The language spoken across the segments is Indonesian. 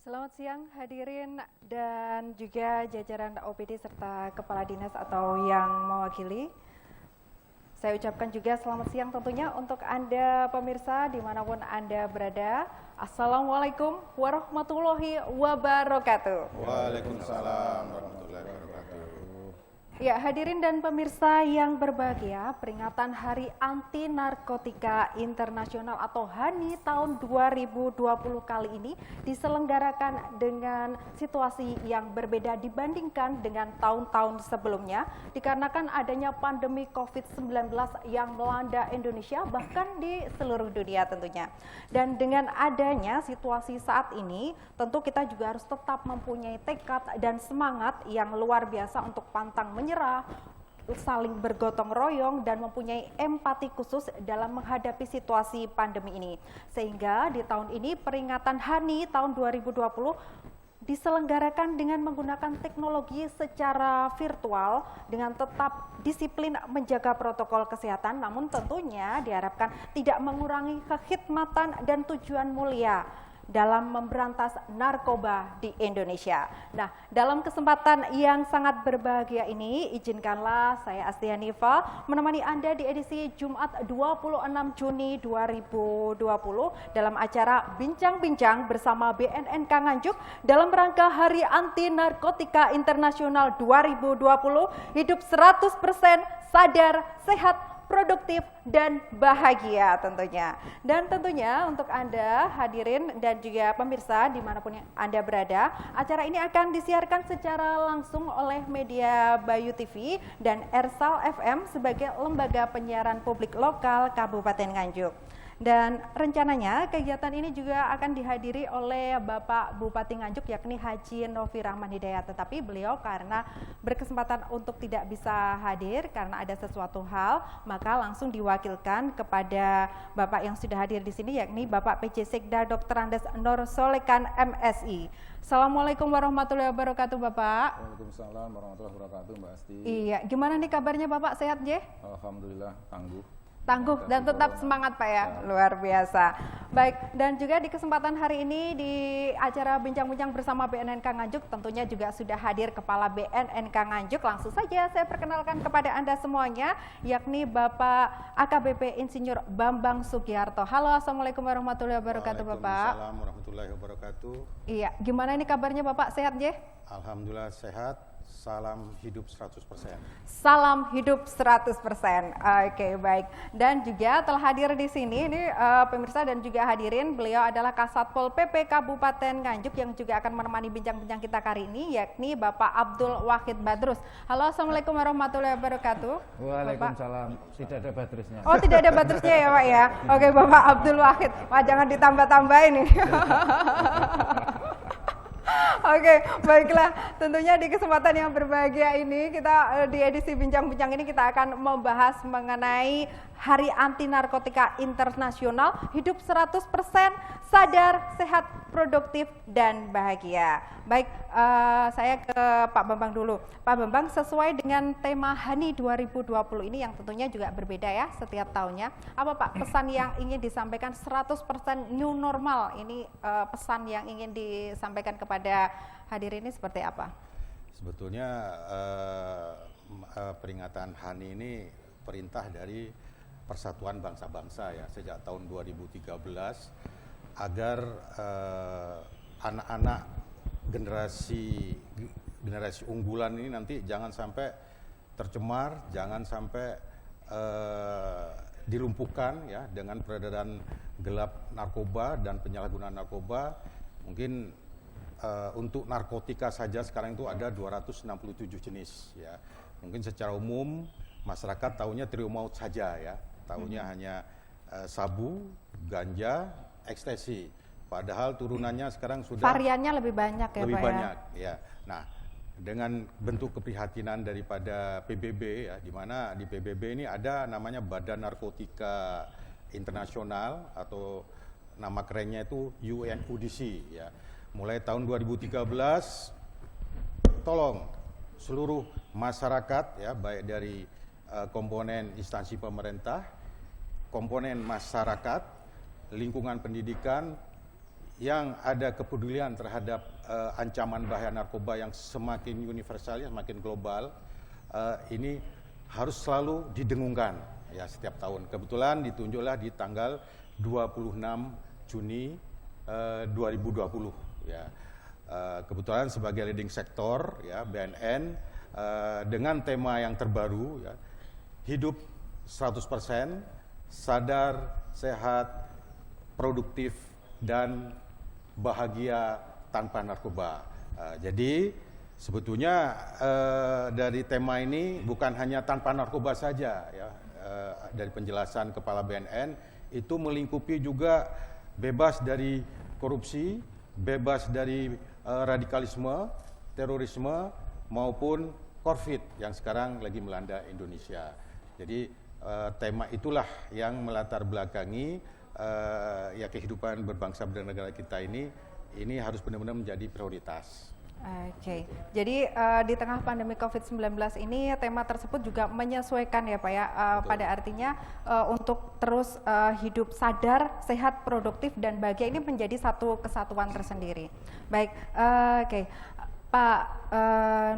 Selamat siang hadirin dan juga jajaran OPD serta kepala dinas atau yang mewakili. Saya ucapkan juga selamat siang tentunya untuk Anda pemirsa dimanapun Anda berada. Assalamualaikum warahmatullahi wabarakatuh. Waalaikumsalam warahmatullahi wabarakatuh. Ya, hadirin dan pemirsa yang berbahagia, peringatan Hari Anti Narkotika Internasional atau HANI tahun 2020 kali ini diselenggarakan dengan situasi yang berbeda dibandingkan dengan tahun-tahun sebelumnya dikarenakan adanya pandemi COVID-19 yang melanda Indonesia bahkan di seluruh dunia tentunya. Dan dengan adanya situasi saat ini, tentu kita juga harus tetap mempunyai tekad dan semangat yang luar biasa untuk pantang menyerah, saling bergotong royong dan mempunyai empati khusus dalam menghadapi situasi pandemi ini. Sehingga di tahun ini peringatan HANI tahun 2020 diselenggarakan dengan menggunakan teknologi secara virtual dengan tetap disiplin menjaga protokol kesehatan, namun tentunya diharapkan tidak mengurangi kekhidmatan dan tujuan mulia dalam memberantas narkoba di Indonesia. Nah, dalam kesempatan yang sangat berbahagia ini, izinkanlah saya Astia Nifa menemani Anda di edisi Jumat 26 Juni 2020 dalam acara Bincang-Bincang bersama BNNK Nganjuk dalam rangka Hari Anti Narkotika Internasional 2020, hidup 100% sadar, sehat, produktif dan bahagia tentunya. Dan tentunya untuk Anda hadirin dan juga pemirsa dimanapun Anda berada, acara ini akan disiarkan secara langsung oleh media Bayu TV dan Ersal FM sebagai lembaga penyiaran publik lokal Kabupaten Nganjuk. Dan rencananya kegiatan ini juga akan dihadiri oleh Bapak Bupati Nganjuk yakni Haji Novi Rahman Hidayat. Tetapi beliau karena berkesempatan untuk tidak bisa hadir karena ada sesuatu hal, maka langsung diwakilkan kepada Bapak yang sudah hadir di sini yakni Bapak PJ Sekda Dr. Andes Nur Solekan MSI. Assalamualaikum warahmatullahi wabarakatuh Bapak. Waalaikumsalam warahmatullahi wabarakatuh Mbak Asti. Iya, gimana nih kabarnya Bapak, sehat je? Alhamdulillah tangguh. Tangguh dan tetap semangat Pak ya, luar biasa. Baik, dan juga di kesempatan hari ini di acara Bincang-Bincang bersama BNNK Nganjuk tentunya juga sudah hadir Kepala BNNK Nganjuk. Langsung saja saya perkenalkan kepada Anda semuanya, yakni Bapak AKBP Insinyur Bambang Sugiharto. Halo, Assalamualaikum warahmatullahi wabarakatuh Bapak. Waalaikumsalam warahmatullahi wabarakatuh. Iya, gimana ini kabarnya Bapak, sehat je? Alhamdulillah sehat. Salam hidup 100%. Salam hidup 100%. Oke, baik. Dan juga telah hadir di sini ini pemirsa dan juga hadirin, beliau adalah Kasatpol PP Kabupaten Nganjuk yang juga akan menemani bincang-bincang kita kali ini yakni Bapak Abdul Wahid Badrus. Halo, Assalamualaikum warahmatullahi wabarakatuh. Waalaikumsalam. Tidak ada Badrusnya. Oh, tidak ada Badrusnya ya Pak ya. Oke, Bapak Abdul Wahid. Wah, jangan ditambah-tambahin ini. Oke, baiklah. Tentunya di kesempatan yang berbahagia ini kita di edisi Bincang-Bincang ini kita akan membahas mengenai Hari Anti Narkotika Internasional, hidup 100% sadar, sehat, produktif dan bahagia. Baik, saya ke Pak Bambang dulu. Pak Bambang, sesuai dengan tema HANI 2020 ini yang tentunya juga berbeda ya setiap tahunnya. Apa Pak pesan yang ingin disampaikan 100% new normal? Ini pesan yang ingin disampaikan kepada hadirin ini seperti apa? Sebetulnya peringatan HANI ini perintah dari Persatuan Bangsa-Bangsa ya sejak tahun 2013 agar anak-anak generasi unggulan ini nanti jangan sampai tercemar, jangan sampai dilumpuhkan ya dengan peredaran gelap narkoba dan penyalahgunaan narkoba. Mungkin untuk narkotika saja sekarang itu ada 267 jenis ya. Mungkin secara umum masyarakat tahunya trio maut saja ya. Tahunya hanya sabu, ganja, ekstasi. Padahal turunannya sekarang sudah variannya lebih banyak ya lebih Pak banyak ya. Nah, dengan bentuk keprihatinan daripada PBB ya, di mana di PBB ini ada namanya Badan Narkotika Internasional atau nama kerennya itu UNODC ya. Mulai tahun 2013 tolong seluruh masyarakat ya, baik dari komponen instansi pemerintah, komponen masyarakat, lingkungan pendidikan yang ada kepedulian terhadap ancaman bahaya narkoba yang semakin universal, semakin global, ini harus selalu didengungkan ya setiap tahun. Kebetulan ditunjuklah di tanggal 26 Juni 2020 ya. Kebetulan sebagai leading sektor ya BNN dengan tema yang terbaru ya, hidup 100%, sadar, sehat, produktif dan bahagia tanpa narkoba. Jadi sebetulnya dari tema ini bukan hanya tanpa narkoba saja ya. Dari penjelasan Kepala BNN itu melingkupi juga bebas dari korupsi, bebas dari radikalisme, terorisme maupun COVID yang sekarang lagi melanda Indonesia. Jadi tema itulah yang melatar belakangi ya kehidupan berbangsa bernegara kita ini harus benar-benar menjadi prioritas. Oke, jadi di tengah pandemi COVID-19 ini tema tersebut juga menyesuaikan ya Pak ya, pada artinya untuk terus hidup sadar, sehat, produktif dan bahagia ini menjadi satu kesatuan tersendiri. Baik, oke. Pak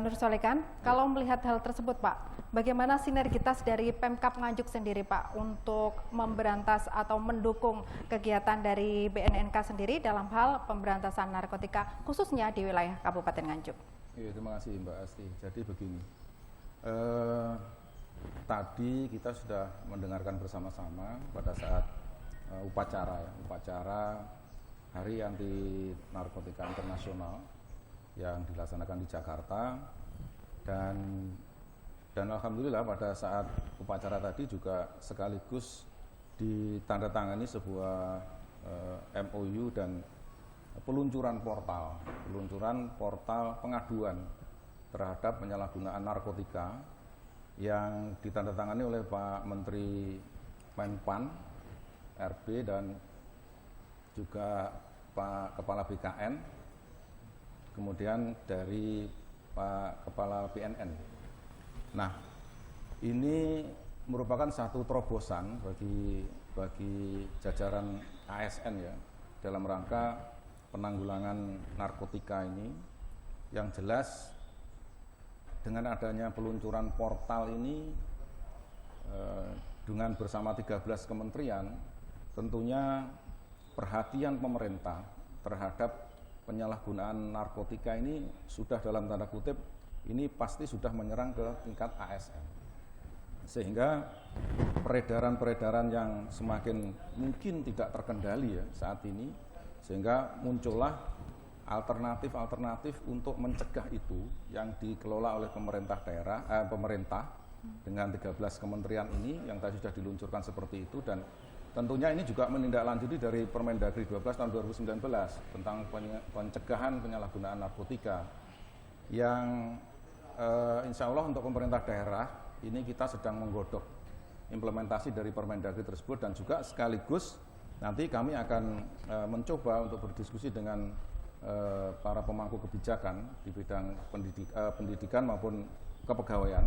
Nur Solekan, kalau melihat hal tersebut Pak, bagaimana sinergitas dari Pemkab Nganjuk sendiri Pak untuk memberantas atau mendukung kegiatan dari BNNK sendiri dalam hal pemberantasan narkotika khususnya di wilayah Kabupaten Nganjuk? Iya, terima kasih Mbak Asti. Jadi begini, tadi kita sudah mendengarkan bersama-sama pada saat upacara Hari Anti Narkotika Internasional yang dilaksanakan di Jakarta, dan alhamdulillah pada saat upacara tadi juga sekaligus ditandatangani sebuah MOU dan peluncuran portal pengaduan terhadap penyalahgunaan narkotika yang ditandatangani oleh Pak Menteri Menpan RB dan juga Pak Kepala BKN, kemudian dari Pak Kepala BNN. Nah, ini merupakan satu terobosan bagi jajaran ASN ya dalam rangka penanggulangan narkotika ini. Yang jelas dengan adanya peluncuran portal ini dengan bersama 13 kementerian, tentunya perhatian pemerintah terhadap penyalahgunaan narkotika ini sudah dalam tanda kutip ini pasti sudah menyerang ke tingkat ASN, sehingga peredaran yang semakin mungkin tidak terkendali ya saat ini, sehingga muncullah alternatif untuk mencegah itu yang dikelola oleh pemerintah dengan 13 kementerian ini yang tadi sudah diluncurkan seperti itu, dan tentunya ini juga menindaklanjuti dari Permendagri 12 tahun 2019 tentang pencegahan penyalahgunaan narkotika yang insya Allah untuk pemerintah daerah ini kita sedang menggodok implementasi dari Permendagri tersebut, dan juga sekaligus nanti kami akan mencoba untuk berdiskusi dengan para pemangku kebijakan di bidang pendidikan maupun kepegawaian.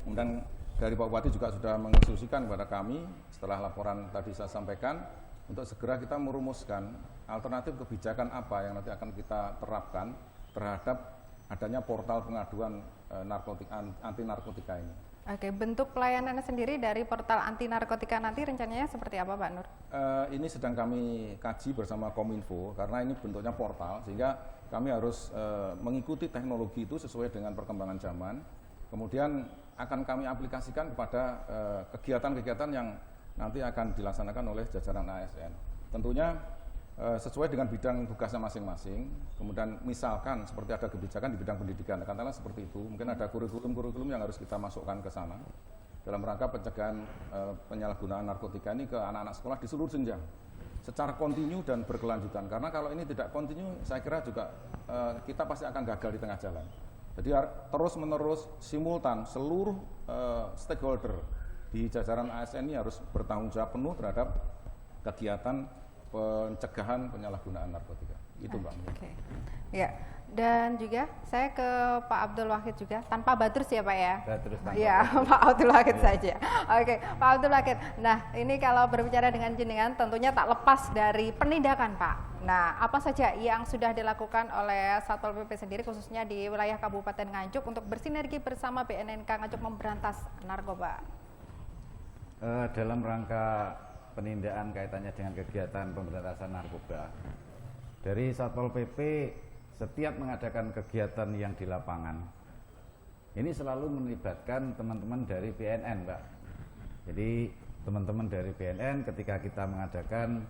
Kemudian dari Pak Bupati juga sudah menginstruksikan kepada kami setelah laporan tadi saya sampaikan untuk segera kita merumuskan alternatif kebijakan apa yang nanti akan kita terapkan terhadap adanya portal pengaduan anti narkotika ini. Oke, bentuk pelayanannya sendiri dari portal anti narkotika nanti rencananya seperti apa Pak Nur? Ini sedang kami kaji bersama Kominfo karena ini bentuknya portal, sehingga kami harus mengikuti teknologi itu sesuai dengan perkembangan zaman. Kemudian akan kami aplikasikan kepada kegiatan-kegiatan yang nanti akan dilaksanakan oleh jajaran ASN. Tentunya sesuai dengan bidang tugasnya masing-masing. Kemudian misalkan seperti ada kebijakan di bidang pendidikan, katakanlah seperti itu, mungkin ada kurikulum yang harus kita masukkan ke sana dalam rangka pencegahan penyalahgunaan narkotika ini ke anak-anak sekolah di seluruh jenjang secara kontinu dan berkelanjutan. Karena kalau ini tidak kontinu, saya kira juga kita pasti akan gagal di tengah jalan. Jadi terus-menerus simultan seluruh stakeholder di jajaran ASN ini harus bertanggung jawab penuh terhadap kegiatan pencegahan penyalahgunaan narkotika. Itu Mbak. Oke. Ya, Dan juga saya ke Pak Abdul Wahid juga, tanpa Badrus ya Pak ya? Badrus tanpa Ya, Pak Abdul Wahid saja. Oke, Pak Abdul Wahid. Nah, ini kalau berbicara dengan jenengan tentunya tak lepas dari penindakan Pak. Nah, apa saja yang sudah dilakukan oleh Satpol PP sendiri khususnya di wilayah Kabupaten Nganjuk untuk bersinergi bersama BNNK Nganjuk memberantas narkoba? Dalam rangka penindakan kaitannya dengan kegiatan pemberantasan narkoba, dari Satpol PP setiap mengadakan kegiatan yang di lapangan ini selalu melibatkan teman-teman dari BNN, Mbak. Jadi teman-teman dari BNN ketika kita mengadakan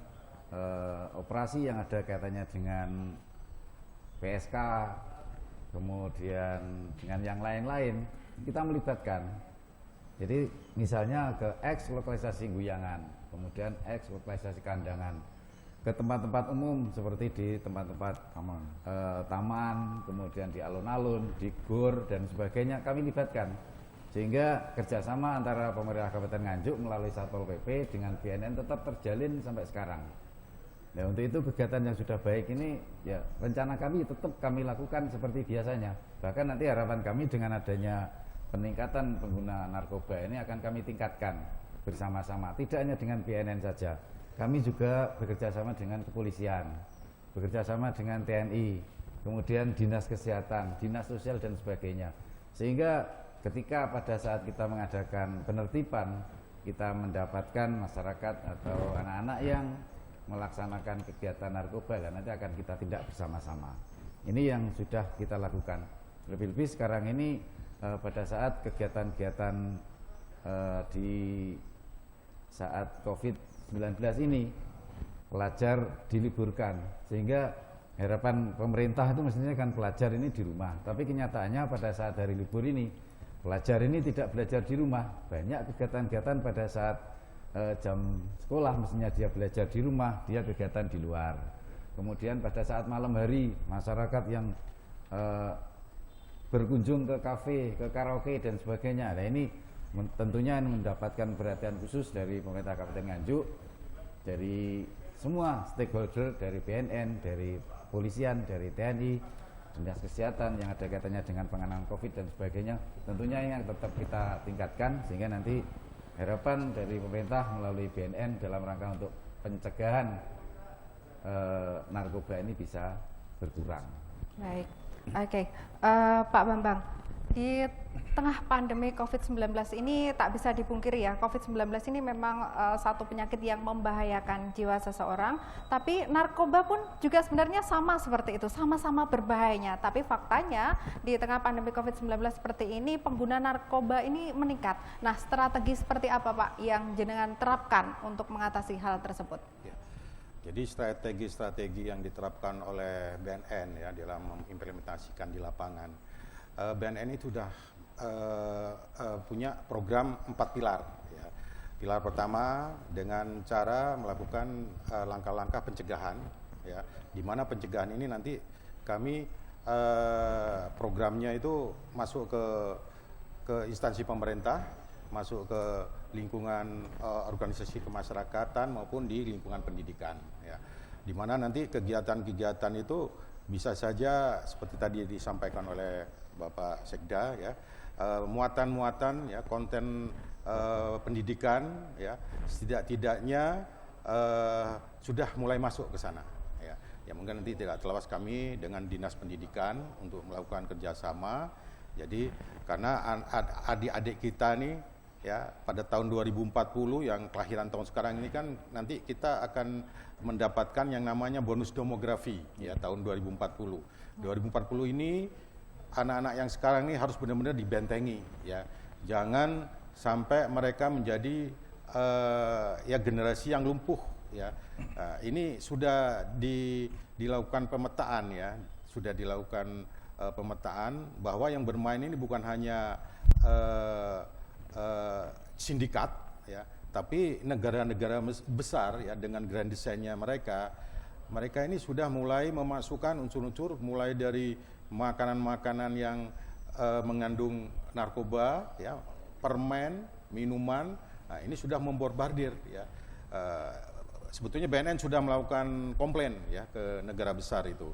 operasi yang ada kaitannya dengan PSK, kemudian dengan yang lain-lain, kita melibatkan. Jadi misalnya ke X lokalisasi Guyangan, kemudian X lokalisasi Kandangan, ke tempat-tempat umum seperti di tempat-tempat taman, kemudian di alun-alun, di gor dan sebagainya kami libatkan, sehingga kerjasama antara pemerintah Kabupaten Nganjuk melalui Satpol PP dengan BNN tetap terjalin sampai sekarang. Nah, untuk itu kegiatan yang sudah baik ini ya rencana kami tetap kami lakukan seperti biasanya. Bahkan nanti harapan kami dengan adanya peningkatan pengguna narkoba ini akan kami tingkatkan bersama-sama, tidak hanya dengan BNN saja. Kami juga bekerja sama dengan kepolisian, bekerja sama dengan TNI, kemudian dinas kesehatan, dinas sosial dan sebagainya. Sehingga ketika pada saat kita mengadakan penertiban, kita mendapatkan masyarakat atau anak-anak yang melaksanakan kegiatan narkoba dan nanti akan kita tindak bersama-sama. Ini yang sudah kita lakukan. Lebih-lebih sekarang ini pada saat kegiatan-kegiatan di saat COVID-19 ini pelajar diliburkan, sehingga harapan pemerintah itu mestinya kan pelajar ini di rumah, tapi kenyataannya pada saat hari libur ini pelajar ini tidak belajar di rumah. Banyak kegiatan-kegiatan pada saat jam sekolah mestinya dia belajar di rumah, dia kegiatan di luar. Kemudian pada saat malam hari masyarakat yang berkunjung ke kafe, ke karaoke dan sebagainya. Nah, ini tentunya mendapatkan perhatian khusus dari pemerintah Kabupaten Nganjuk, dari semua stakeholder, dari BNN, dari polisian, dari TNI, dinas kesehatan yang ada kaitannya dengan penanganan COVID dan sebagainya. Tentunya ini yang tetap kita tingkatkan sehingga nanti harapan dari pemerintah melalui BNN dalam rangka untuk pencegahan narkoba ini bisa berkurang. Baik, oke. Pak Bambang, di tengah pandemi COVID-19 ini tak bisa dipungkiri ya, COVID-19 ini memang satu penyakit yang membahayakan jiwa seseorang, tapi narkoba pun juga sebenarnya sama seperti itu, sama-sama berbahayanya. Tapi faktanya di tengah pandemi COVID-19 seperti ini, pengguna narkoba ini meningkat. Nah, strategi seperti apa Pak yang jenengan terapkan untuk mengatasi hal tersebut? Ya. Jadi strategi-strategi yang diterapkan oleh BNN ya dalam mengimplementasikan di lapangan, BNN itu sudah punya program 4 pilar. Ya. Pilar pertama dengan cara melakukan langkah-langkah pencegahan, ya, di mana pencegahan ini nanti kami programnya itu masuk ke instansi pemerintah, masuk ke lingkungan organisasi kemasyarakatan maupun di lingkungan pendidikan, ya. Di mana nanti kegiatan-kegiatan itu bisa saja seperti tadi disampaikan oleh Bapak Sekda, ya, muatan-muatan, ya, konten pendidikan, ya, setidak-tidaknya sudah mulai masuk ke sana, ya. Ya mungkin nanti tidak terlepas kami dengan dinas pendidikan untuk melakukan kerjasama. Jadi karena adik-adik kita nih, ya, pada tahun 2040 yang kelahiran tahun sekarang ini kan nanti kita akan mendapatkan yang namanya bonus demografi, ya, tahun 2040. 2040 ini anak-anak yang sekarang ini harus benar-benar dibentengi, ya. Jangan sampai mereka menjadi ya generasi yang lumpuh, ya. Ini sudah dilakukan pemetaan, ya. Sudah dilakukan pemetaan bahwa yang bermain ini bukan hanya sindikat, ya, tapi negara-negara besar, ya, dengan grand design-nya mereka ini sudah mulai memasukkan unsur-unsur mulai dari makanan-makanan yang mengandung narkoba, ya, permen, minuman. Nah, ini sudah membombardir, ya. Sebetulnya BNN sudah melakukan komplain, ya, ke negara besar itu.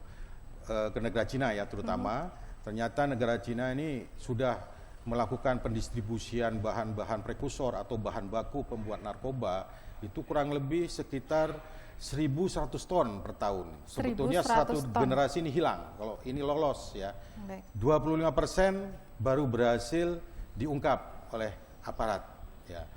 ke negara Cina ya terutama, ternyata negara Cina ini sudah melakukan pendistribusian bahan-bahan prekursor atau bahan baku pembuat narkoba itu kurang lebih sekitar 1.100 ton per tahun. Sebetulnya 1.100 satu ton. generasi ini hilang kalau ini lolos ya. Baik. 25% baru berhasil diungkap oleh aparat ya.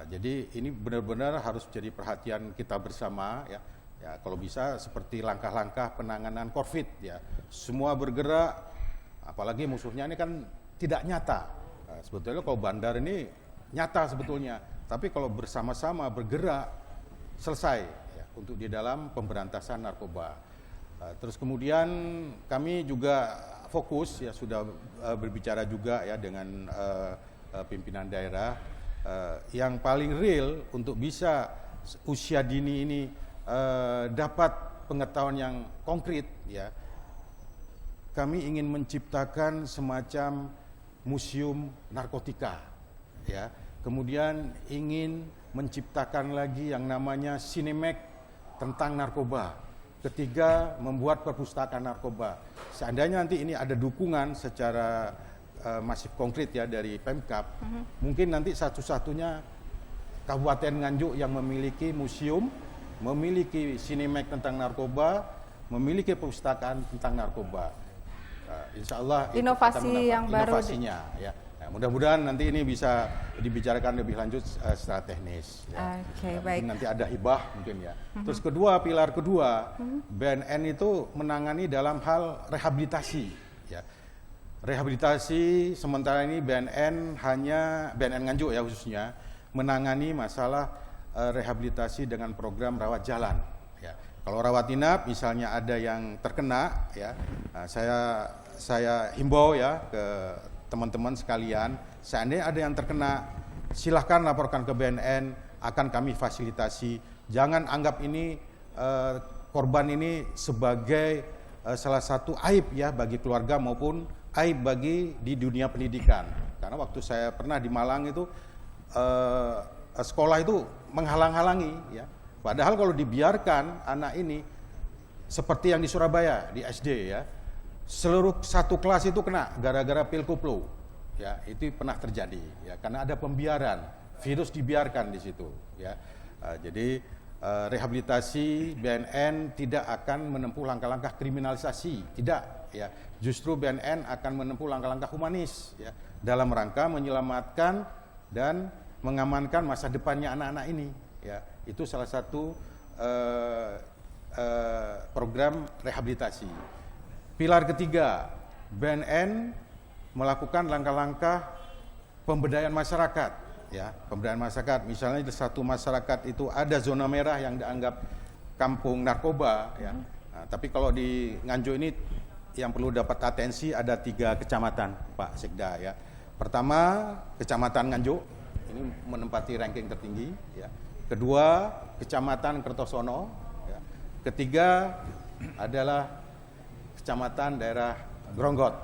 Jadi ini benar-benar harus jadi perhatian kita bersama ya. Ya, kalau bisa seperti langkah-langkah penanganan COVID ya. Semua bergerak, apalagi musuhnya ini kan tidak nyata. Sebetulnya kalau bandar ini nyata sebetulnya, tapi kalau bersama-sama bergerak selesai ya, untuk di dalam pemberantasan narkoba. Terus kemudian kami juga fokus ya sudah berbicara juga ya dengan pimpinan daerah yang paling real untuk bisa usia dini ini dapat pengetahuan yang konkret ya. Kami ingin menciptakan semacam museum narkotika ya. Kemudian ingin menciptakan lagi yang namanya Cinemek tentang narkoba. Ketiga, membuat perpustakaan narkoba. Seandainya nanti ini ada dukungan secara masif konkret ya dari Pemkab, mungkin nanti satu-satunya Kabupaten Nganjuk yang memiliki museum, memiliki Cinemek tentang narkoba, memiliki perpustakaan tentang narkoba. Insya Allah Inovasi yang baru inovasinya ya. Nah, mudah-mudahan nanti ini bisa dibicarakan lebih lanjut secara teknis. Ya. Oke, baik. Nanti ada hibah mungkin ya. Terus kedua, pilar kedua, BNN itu menangani dalam hal rehabilitasi. Ya. Rehabilitasi sementara ini BNN Nganjuk ya khususnya menangani masalah rehabilitasi dengan program rawat jalan. Ya. Kalau rawat inap, misalnya ada yang terkena, ya, saya himbau ya ke teman-teman sekalian, seandainya ada yang terkena, silahkan laporkan ke BNN, akan kami fasilitasi. Jangan anggap ini korban ini sebagai salah satu aib ya bagi keluarga maupun aib bagi di dunia pendidikan. Karena waktu saya pernah di Malang itu sekolah itu menghalang-halangi ya. Padahal kalau dibiarkan anak ini seperti yang di Surabaya di SD ya, seluruh satu kelas itu kena gara-gara pil koplo ya, itu pernah terjadi ya, karena ada pembiaran, virus dibiarkan di situ ya. Jadi rehabilitasi BNN tidak akan menempuh langkah-langkah kriminalisasi, tidak ya, justru BNN akan menempuh langkah-langkah humanis ya dalam rangka menyelamatkan dan mengamankan masa depannya anak-anak ini ya. Itu salah satu program rehabilitasi. Pilar ketiga, BNN melakukan langkah-langkah pemberdayaan masyarakat ya, pemberdayaan masyarakat. Misalnya di satu masyarakat itu ada zona merah yang dianggap kampung narkoba ya. Nah, tapi kalau di Nganjuk ini yang perlu dapat atensi ada 3 kecamatan Pak Sekda ya. Pertama, Kecamatan Nganjuk ini menempati ranking tertinggi ya. Kedua, Kecamatan Kertosono ya. Ketiga adalah Kecamatan daerah Gronggot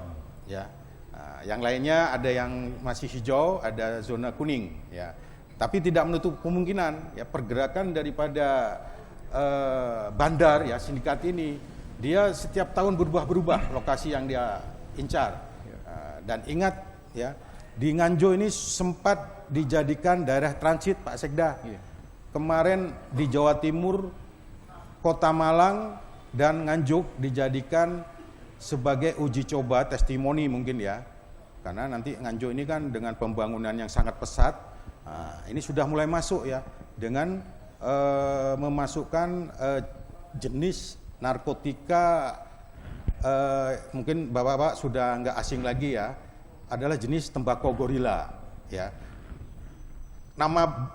ya. Nah, yang lainnya ada yang masih hijau, ada zona kuning ya. Tapi tidak menutup kemungkinan ya pergerakan daripada bandar ya sindikat ini, dia setiap tahun berubah-berubah lokasi yang dia incar. Dan ingat ya, di Nganjuk ini sempat dijadikan daerah transit Pak Sekda. Kemarin di Jawa Timur, Kota Malang dan Nganjuk dijadikan sebagai uji coba testimoni mungkin ya. Karena nanti Nganjuk ini kan dengan pembangunan yang sangat pesat, ini sudah mulai masuk ya dengan memasukkan jenis narkotika, mungkin bapak-bapak sudah nggak asing lagi ya, adalah jenis tembakau gorila ya. Nama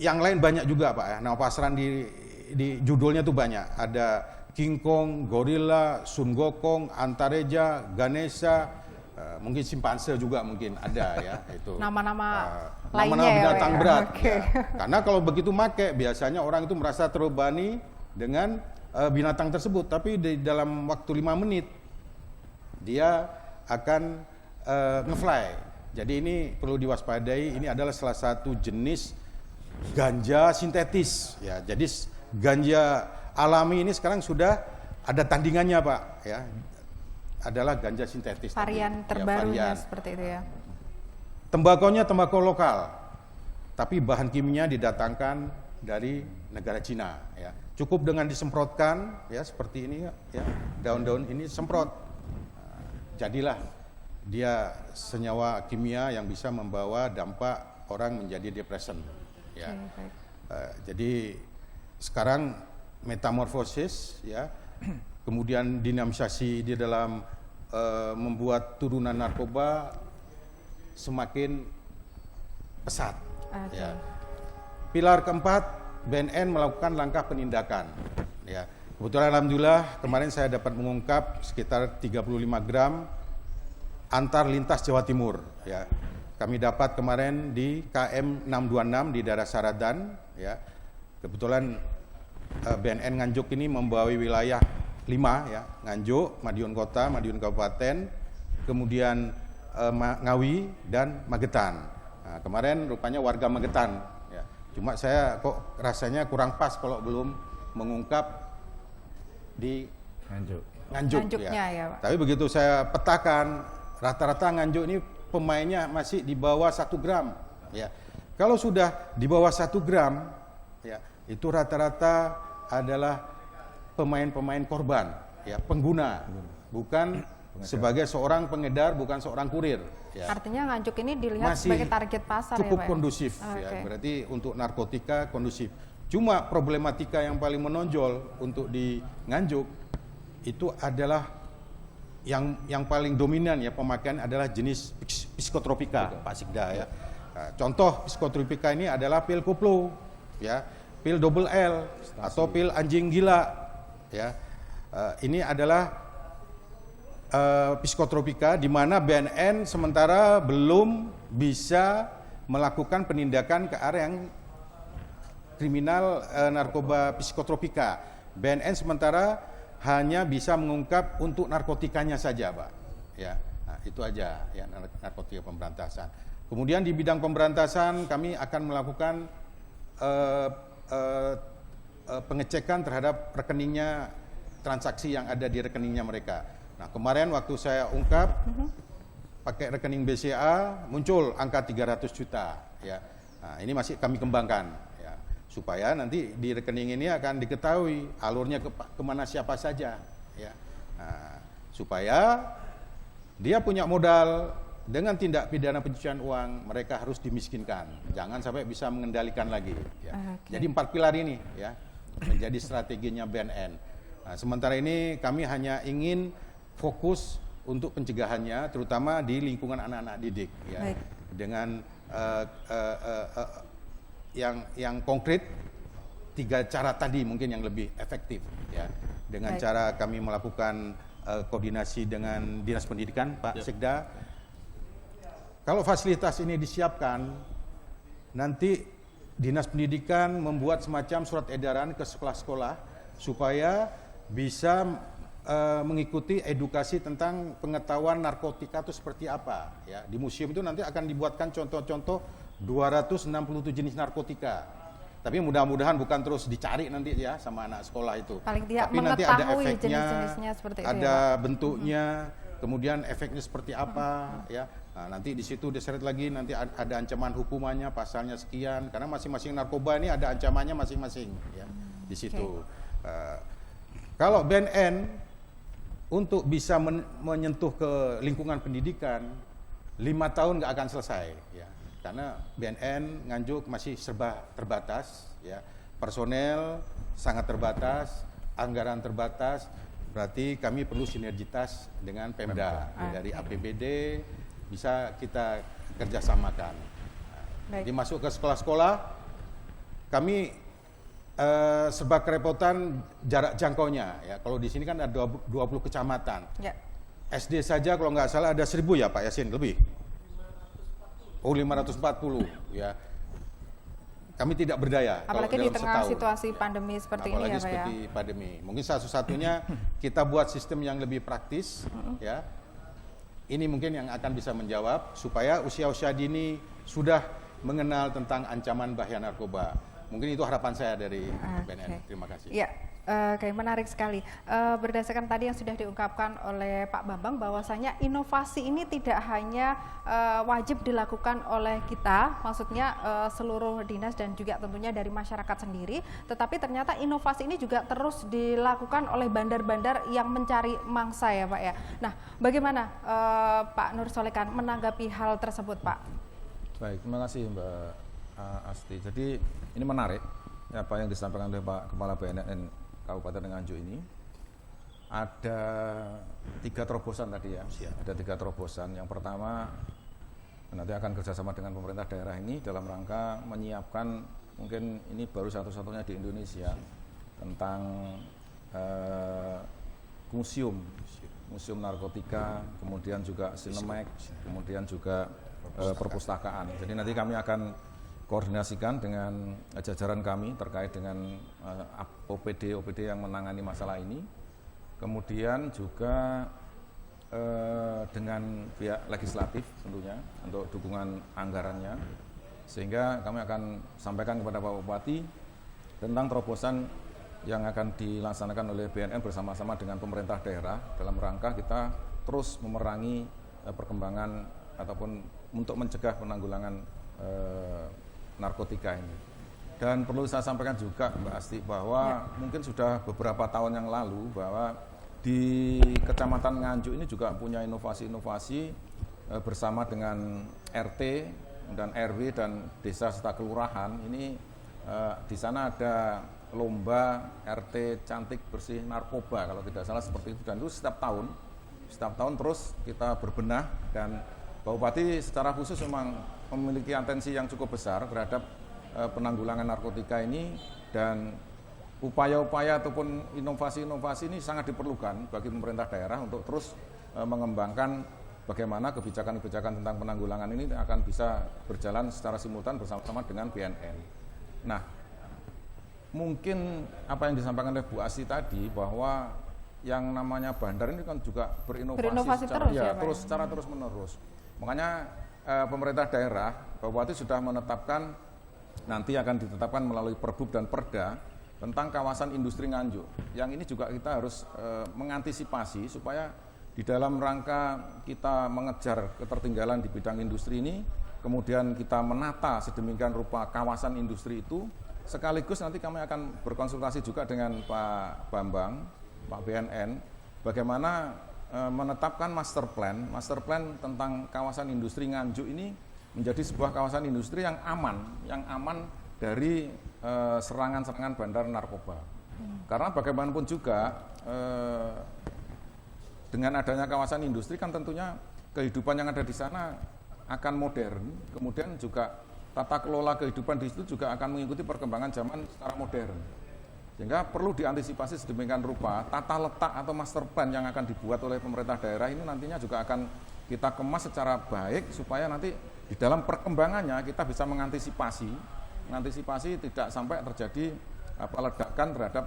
yang lain banyak juga Pak ya, nama pasaran di judulnya tuh banyak, ada King Kong, Gorilla, Sun Gokong, Antareja, Ganesha, mungkin simpanse juga mungkin ada ya itu. Nama-nama lainnya nama-nama binatang ya, berat. Okay. Ya. Karena kalau begitu make biasanya orang itu merasa terbebani dengan binatang tersebut, tapi di dalam waktu 5 menit dia akan ngefly. Jadi ini perlu diwaspadai, ini adalah salah satu jenis ganja sintetis ya. Jadi ganja alami ini sekarang sudah ada tandingannya Pak ya. adalah ganja sintetis. Varian tadi. terbarunya Varian. seperti itu ya. Tembakonya tembakau lokal, tapi bahan kimia didatangkan dari negara Cina. Ya. Cukup dengan disemprotkan, ya seperti ini, ya daun-daun ini semprot, jadilah dia senyawa kimia yang bisa membawa dampak orang menjadi depression. Ya. Baik. Jadi sekarang metamorfosis, ya, kemudian dinamisasi di dalam membuat turunan narkoba semakin pesat. Oke. Ya. Pilar keempat, BNN melakukan langkah penindakan. Ya. Kebetulan alhamdulillah kemarin saya dapat mengungkap sekitar 35 gram antar lintas Jawa Timur. Ya. Kami dapat kemarin di KM 626 di daerah Saradan. Ya. Kebetulan BNN Nganjuk ini membawahi wilayah 5, ya, Nganjuk, Madiun Kota, Madiun Kabupaten, kemudian Ngawi dan Magetan. Nah, kemarin rupanya warga Magetan. Ya. Cuma saya kok rasanya kurang pas kalau belum mengungkap di Nganjuk. Nganjuknya, ya, Pak. Tapi begitu saya petakan, rata-rata Nganjuk ini pemainnya masih di bawah 1 gram. Ya. Kalau sudah di bawah 1 gram, ya, itu rata-rata adalah pemain-pemain korban, ya, pengguna, bukan sebagai seorang pengedar, bukan seorang kurir. Ya. Artinya Nganjuk ini dilihat Masih sebagai target pasar cukup ya, Pak? kondusif, ya. Berarti untuk narkotika kondusif. Cuma problematika yang paling menonjol untuk di Nganjuk itu adalah yang paling dominan, ya, pemakaian adalah jenis psikotropika, Pak Sikda, ya. Nah, contoh psikotropika ini adalah pil koplo, ya, pil double L atau pil anjing gila, ya. Ini adalah psikotropika di mana BNN sementara belum bisa melakukan penindakan ke arah yang kriminal narkoba psikotropika. BNN sementara hanya bisa mengungkap untuk narkotikanya saja, Pak. Ya, nah, itu aja, ya, narkotika pemberantasan. Kemudian di bidang pemberantasan kami akan melakukan pengecekan terhadap rekeningnya, transaksi yang ada di rekeningnya mereka. Nah, kemarin waktu saya ungkap pakai rekening BCA muncul angka 300 juta, ya. Nah, ini masih kami kembangkan, ya, supaya nanti di rekening ini akan diketahui alurnya kemana siapa saja, ya. Nah, supaya dia punya modal dengan tindak pidana pencucian uang, mereka harus dimiskinkan, jangan sampai bisa mengendalikan lagi, ya. Jadi 4 pilar ini, ya, menjadi strateginya BNN. Nah, sementara ini kami hanya ingin fokus untuk pencegahannya, terutama di lingkungan anak-anak didik, ya. Baik. Dengan yang konkret 3 cara tadi mungkin yang lebih efektif, ya. Dengan Baik. cara kami melakukan koordinasi dengan Dinas Pendidikan, Pak Sekda. Kalau fasilitas ini disiapkan, nanti Dinas Pendidikan membuat semacam surat edaran ke sekolah-sekolah supaya bisa mengikuti edukasi tentang pengetahuan narkotika itu seperti apa, ya. Di museum itu nanti akan dibuatkan contoh-contoh 267 jenis narkotika. Tapi mudah-mudahan bukan terus dicari nanti, ya, sama anak sekolah itu. Paling tidak tapi nanti ada mengetahui efeknya, jenis-jenisnya seperti itu, ada ya, Pak? bentuknya, kemudian efeknya seperti apa, ya. Nah, nanti di situ diseret lagi, nanti ada ancaman hukumannya, pasalnya sekian, karena masing-masing narkoba ini ada ancamannya masing-masing, ya, di situ. Kalau BNN untuk bisa menyentuh ke lingkungan pendidikan 5 tahun nggak akan selesai, ya, karena BNN Nganjuk masih serba terbatas, ya, personel sangat terbatas, anggaran terbatas, berarti kami perlu sinergitas dengan Pemda. Dari APBD bisa kita kerjasamakan. Jadi masuk ke sekolah-sekolah, kami serba kerepotan jarak jangkaunya, ya. Kalau di sini kan ada 20 kecamatan. Ya. SD saja kalau nggak salah ada 1000, ya, Pak Yasin, lebih. 540, ya. Kami tidak berdaya. Apalagi kalau di dalam tengah setahun. situasi pandemi seperti ini, ya, Pak, ya. Seperti pandemi. Mungkin satu-satunya kita buat sistem yang lebih praktis, ya. Ini mungkin yang akan bisa menjawab supaya usia-usia dini sudah mengenal tentang ancaman bahaya narkoba. Mungkin itu harapan saya dari BNN. Terima kasih. Ya. Oke, menarik sekali. Berdasarkan tadi yang sudah diungkapkan oleh Pak Bambang, bahwasanya inovasi ini tidak hanya wajib dilakukan oleh kita, maksudnya seluruh dinas dan juga tentunya dari masyarakat sendiri, tetapi ternyata inovasi ini juga terus dilakukan oleh bandar-bandar yang mencari mangsa ya Pak ya. Nah, bagaimana Pak Nur Solekan menanggapi hal tersebut Pak? Baik, terima kasih Mbak Asti. Jadi ini menarik apa yang disampaikan oleh Pak Kepala BNN Kabupaten Nganjuk ini. Ada 3 terobosan tadi ya. Ada 3 terobosan. Yang pertama, nanti akan kerjasama dengan pemerintah daerah ini dalam rangka menyiapkan, mungkin ini baru satu-satunya di Indonesia, tentang museum narkotika, kemudian juga Sinemek, kemudian juga perpustakaan. Jadi nanti kami akan koordinasikan dengan jajaran kami terkait dengan OPD yang menangani masalah ini, kemudian juga dengan pihak legislatif tentunya untuk dukungan anggarannya, sehingga kami akan sampaikan kepada Pak Bupati tentang terobosan yang akan dilaksanakan oleh BNN bersama-sama dengan pemerintah daerah dalam rangka kita terus memerangi perkembangan ataupun untuk mencegah penanggulangan narkotika ini. Dan perlu saya sampaikan juga Mbak Asti bahwa mungkin sudah beberapa tahun yang lalu bahwa di Kecamatan Nganjuk ini juga punya inovasi-inovasi bersama dengan RT dan RW dan desa serta kelurahan. Ini di sana ada lomba RT cantik bersih narkoba kalau tidak salah seperti itu, dan itu setiap tahun terus kita berbenah, dan Pak Bupati secara khusus memang memiliki atensi yang cukup besar terhadap penanggulangan narkotika ini, dan upaya-upaya ataupun inovasi-inovasi ini sangat diperlukan bagi pemerintah daerah untuk terus mengembangkan bagaimana kebijakan-kebijakan tentang penanggulangan ini akan bisa berjalan secara simultan bersama-sama dengan BNN. Nah, mungkin apa yang disampaikan oleh Bu Asti tadi bahwa yang namanya bandar ini kan juga berinovasi secara terus-menerus. Makanya pemerintah daerah, Pak Bupati sudah menetapkan, nanti akan ditetapkan melalui Perbub dan Perda tentang kawasan industri Nganjuk. Yang ini juga kita harus mengantisipasi supaya di dalam rangka kita mengejar ketertinggalan di bidang industri ini, kemudian kita menata sedemikian rupa kawasan industri itu, sekaligus nanti kami akan berkonsultasi juga dengan Pak Bambang, Pak BNN, bagaimana menetapkan master plan tentang kawasan industri Nganjuk ini menjadi sebuah kawasan industri yang aman dari serangan-serangan bandar narkoba. Karena bagaimanapun juga dengan adanya kawasan industri kan tentunya kehidupan yang ada di sana akan modern, kemudian juga tata kelola kehidupan di situ juga akan mengikuti perkembangan zaman secara modern. Sehingga perlu diantisipasi sedemikian rupa tata letak atau master plan yang akan dibuat oleh pemerintah daerah ini nantinya juga akan kita kemas secara baik supaya nanti di dalam perkembangannya kita bisa mengantisipasi tidak sampai terjadi ledakan terhadap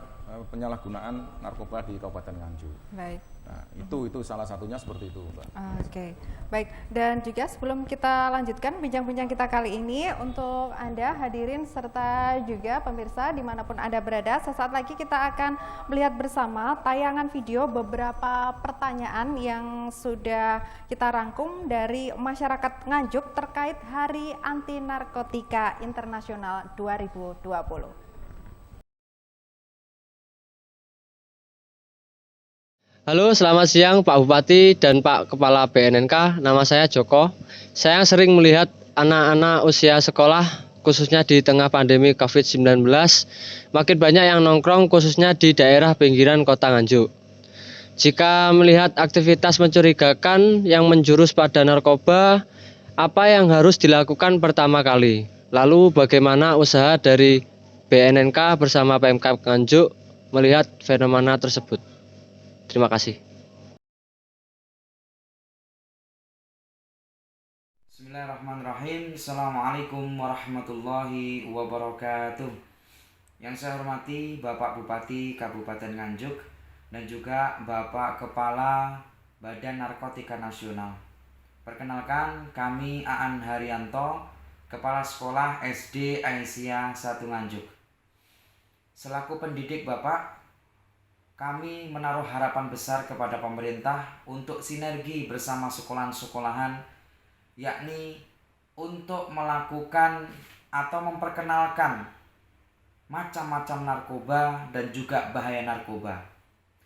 penyalahgunaan narkoba di Kabupaten Nganjuk. Baik. Nah, itu salah satunya seperti itu, Mbak. Oke, baik. Dan juga sebelum kita lanjutkan bincang-bincang kita kali ini, untuk Anda hadirin serta juga pemirsa dimanapun Anda berada, sesaat lagi kita akan melihat bersama tayangan video beberapa pertanyaan yang sudah kita rangkum dari masyarakat Nganjuk terkait Hari Anti Narkotika Internasional 2020. Halo, selamat siang Pak Bupati dan Pak Kepala BNNK. Nama saya Joko. Saya sering melihat anak-anak usia sekolah, khususnya di tengah pandemi COVID-19, makin banyak yang nongkrong khususnya di daerah pinggiran kota Nganjuk. Jika melihat aktivitas mencurigakan yang menjurus pada narkoba, apa yang harus dilakukan pertama kali? Lalu bagaimana usaha dari BNNK bersama PMK Nganjuk melihat fenomena tersebut? Terima kasih. Bismillahirrahmanirrahim. Assalamualaikum warahmatullahi wabarakatuh. Yang saya hormati Bapak Bupati Kabupaten Nganjuk dan juga Bapak Kepala Badan Narkotika Nasional. Perkenalkan, kami Aan Haryanto, Kepala Sekolah SD Aisyah 1 Nganjuk. Selaku pendidik Bapak, kami menaruh harapan besar kepada pemerintah untuk sinergi bersama sekolahan-sekolahan, yakni untuk melakukan atau memperkenalkan macam-macam narkoba dan juga bahaya narkoba.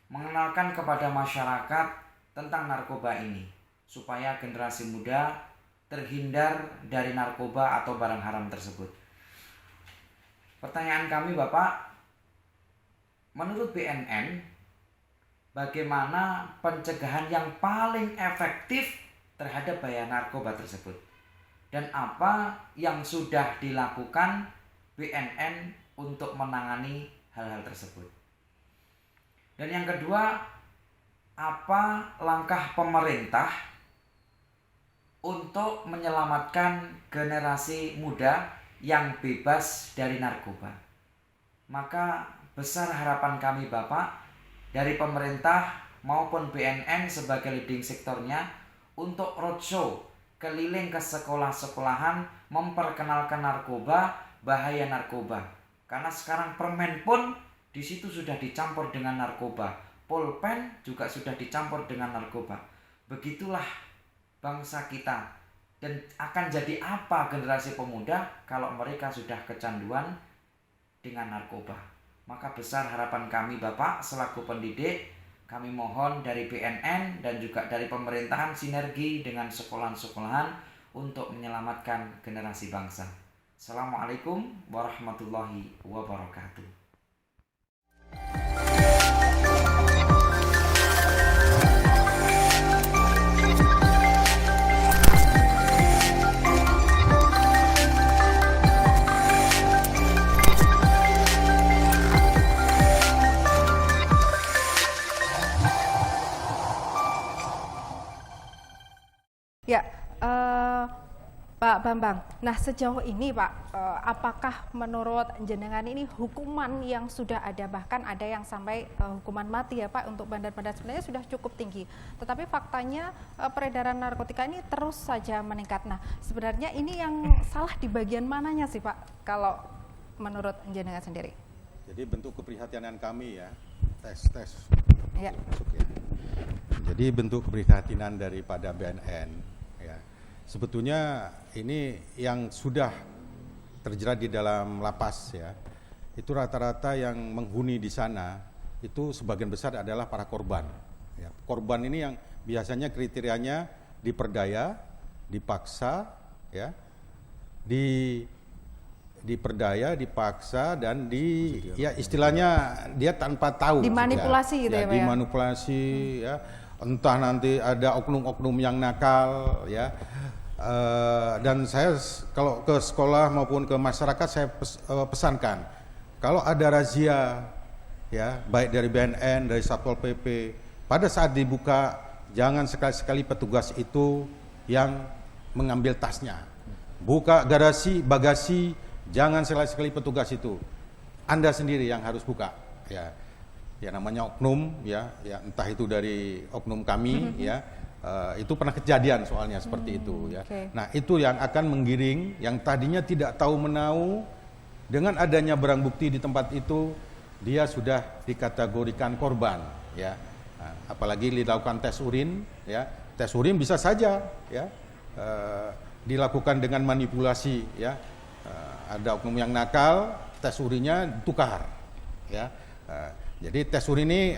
Mengenalkan kepada masyarakat tentang narkoba ini, supaya generasi muda terhindar dari narkoba atau barang haram tersebut. Pertanyaan kami Bapak, menurut BNN, bagaimana pencegahan yang paling efektif terhadap bahaya narkoba tersebut? Dan apa yang sudah dilakukan BNN untuk menangani hal-hal tersebut? Dan yang kedua, apa langkah pemerintah untuk menyelamatkan generasi muda yang bebas dari narkoba? Maka besar harapan kami Bapak dari pemerintah maupun BNN sebagai leading sektornya untuk roadshow keliling ke sekolah-sekolahan memperkenalkan narkoba, bahaya narkoba. Karena sekarang permen pun di situ sudah dicampur dengan narkoba, pulpen juga sudah dicampur dengan narkoba. Begitulah bangsa kita. Dan akan jadi apa generasi pemuda kalau mereka sudah kecanduan dengan narkoba? Maka besar harapan kami Bapak selaku pendidik, kami mohon dari BNN dan juga dari pemerintahan sinergi dengan sekolahan-sekolahan untuk menyelamatkan generasi bangsa. Assalamualaikum warahmatullahi wabarakatuh. Ya, Pak Bambang. Nah, sejauh ini Pak, apakah menurut jenengan ini hukuman yang sudah ada, bahkan ada yang sampai hukuman mati ya Pak untuk bandar-bandar sebenarnya sudah cukup tinggi. Tetapi faktanya peredaran narkotika ini terus saja meningkat. Nah, sebenarnya ini yang salah di bagian mananya sih Pak, kalau menurut jenengan sendiri? Jadi bentuk keprihatinan kami ya, tes. Ya. Jadi bentuk keprihatinan daripada BNN ya. Sebetulnya ini yang sudah terjerat di dalam lapas ya. Itu rata-rata yang menghuni di sana itu sebagian besar adalah para korban. Ya. Korban ini yang biasanya kriterianya diperdaya, dipaksa ya. Diperdaya, dipaksa dan ya istilahnya dia tanpa tahu dimanipulasi ya. Gitu ya Pak ya. Dimanipulasi ya. Entah nanti ada oknum-oknum yang nakal ya. Dan saya kalau ke sekolah maupun ke masyarakat saya pesankan kalau ada razia ya baik dari BNN, dari Satpol PP, pada saat dibuka jangan sekali-sekali petugas itu yang mengambil tasnya. Buka garasi, bagasi, jangan sekali-sekali petugas itu. Anda sendiri yang harus buka ya. Ya namanya oknum ya entah itu dari oknum kami ya itu pernah kejadian soalnya seperti itu ya. Okay. Nah itu yang akan menggiring yang tadinya tidak tahu menau, dengan adanya barang bukti di tempat itu dia sudah dikategorikan korban ya. Nah, apalagi dilakukan tes urin ya, tes urin bisa saja ya dilakukan dengan manipulasi ya. Ada oknum yang nakal, tes urinnya tukar ya. Jadi tes urin ini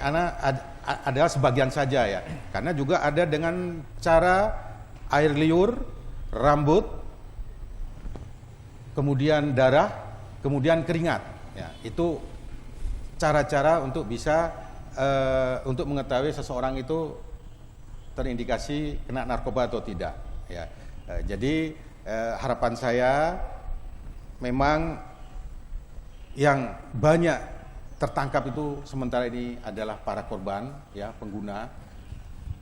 adalah sebagian saja ya, karena juga ada dengan cara air liur, rambut, kemudian darah, kemudian keringat. Ya, itu cara-cara untuk bisa untuk mengetahui seseorang itu terindikasi kena narkoba atau tidak. Ya, jadi harapan saya memang yang banyak tertangkap itu sementara ini adalah para korban ya, pengguna.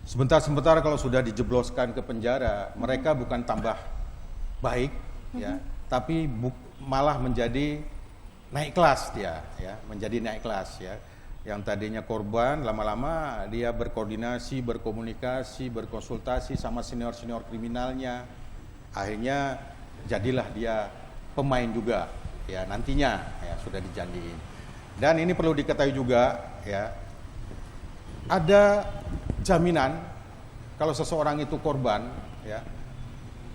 Sebentar kalau sudah dijebloskan ke penjara, mereka bukan tambah baik ya, tapi malah menjadi naik kelas dia ya, menjadi naik kelas ya. Yang tadinya korban lama-lama dia berkoordinasi, berkomunikasi, berkonsultasi sama senior-senior kriminalnya. Akhirnya jadilah dia pemain juga ya, nantinya ya sudah dijanjiin. Dan ini perlu diketahui juga ya, ada jaminan kalau seseorang itu korban, ya,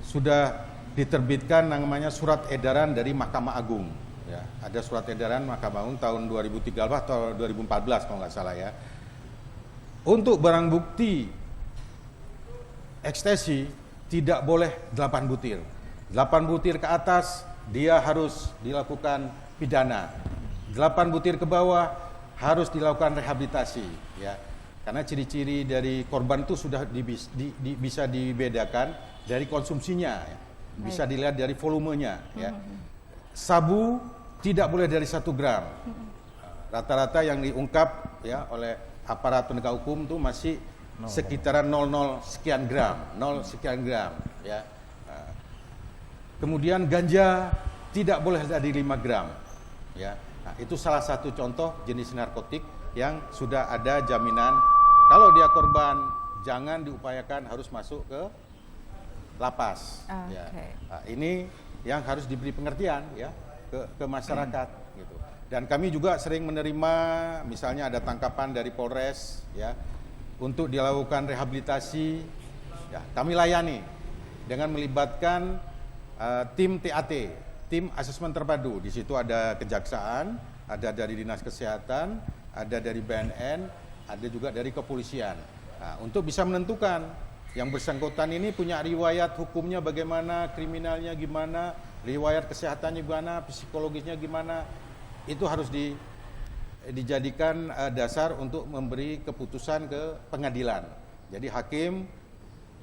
sudah diterbitkan namanya surat edaran dari Mahkamah Agung. Ya, ada surat edaran Mahkamah Agung tahun 2013 atau 2014 kalau nggak salah ya. Untuk barang bukti ekstasi tidak boleh 8 butir. 8 butir ke atas dia harus dilakukan pidana. 8 butir ke bawah harus dilakukan rehabilitasi, ya. Karena ciri-ciri dari korban itu sudah bisa dibedakan dari konsumsinya, ya. Bisa dilihat dari volumenya, ya. Sabu tidak boleh dari 1 gram. Rata-rata yang diungkap ya oleh aparat penegak hukum itu masih sekitaran 0,0 sekian gram, 0 sekian gram, ya. Kemudian ganja tidak boleh dari 5 gram, ya. Nah, itu salah satu contoh jenis narkotik yang sudah ada jaminan kalau dia korban jangan diupayakan harus masuk ke lapas. Ya. Nah, ini yang harus diberi pengertian ya ke masyarakat gitu. Dan kami juga sering menerima misalnya ada tangkapan dari Polres ya untuk dilakukan rehabilitasi, ya kami layani dengan melibatkan tim TAT, tim asesmen terpadu. Di situ ada kejaksaan, ada dari Dinas Kesehatan, ada dari BNN, ada juga dari kepolisian. Nah, untuk bisa menentukan yang bersangkutan ini punya riwayat hukumnya bagaimana, kriminalnya gimana, riwayat kesehatannya gimana, psikologisnya gimana, itu harus dijadikan dasar untuk memberi keputusan ke pengadilan. Jadi hakim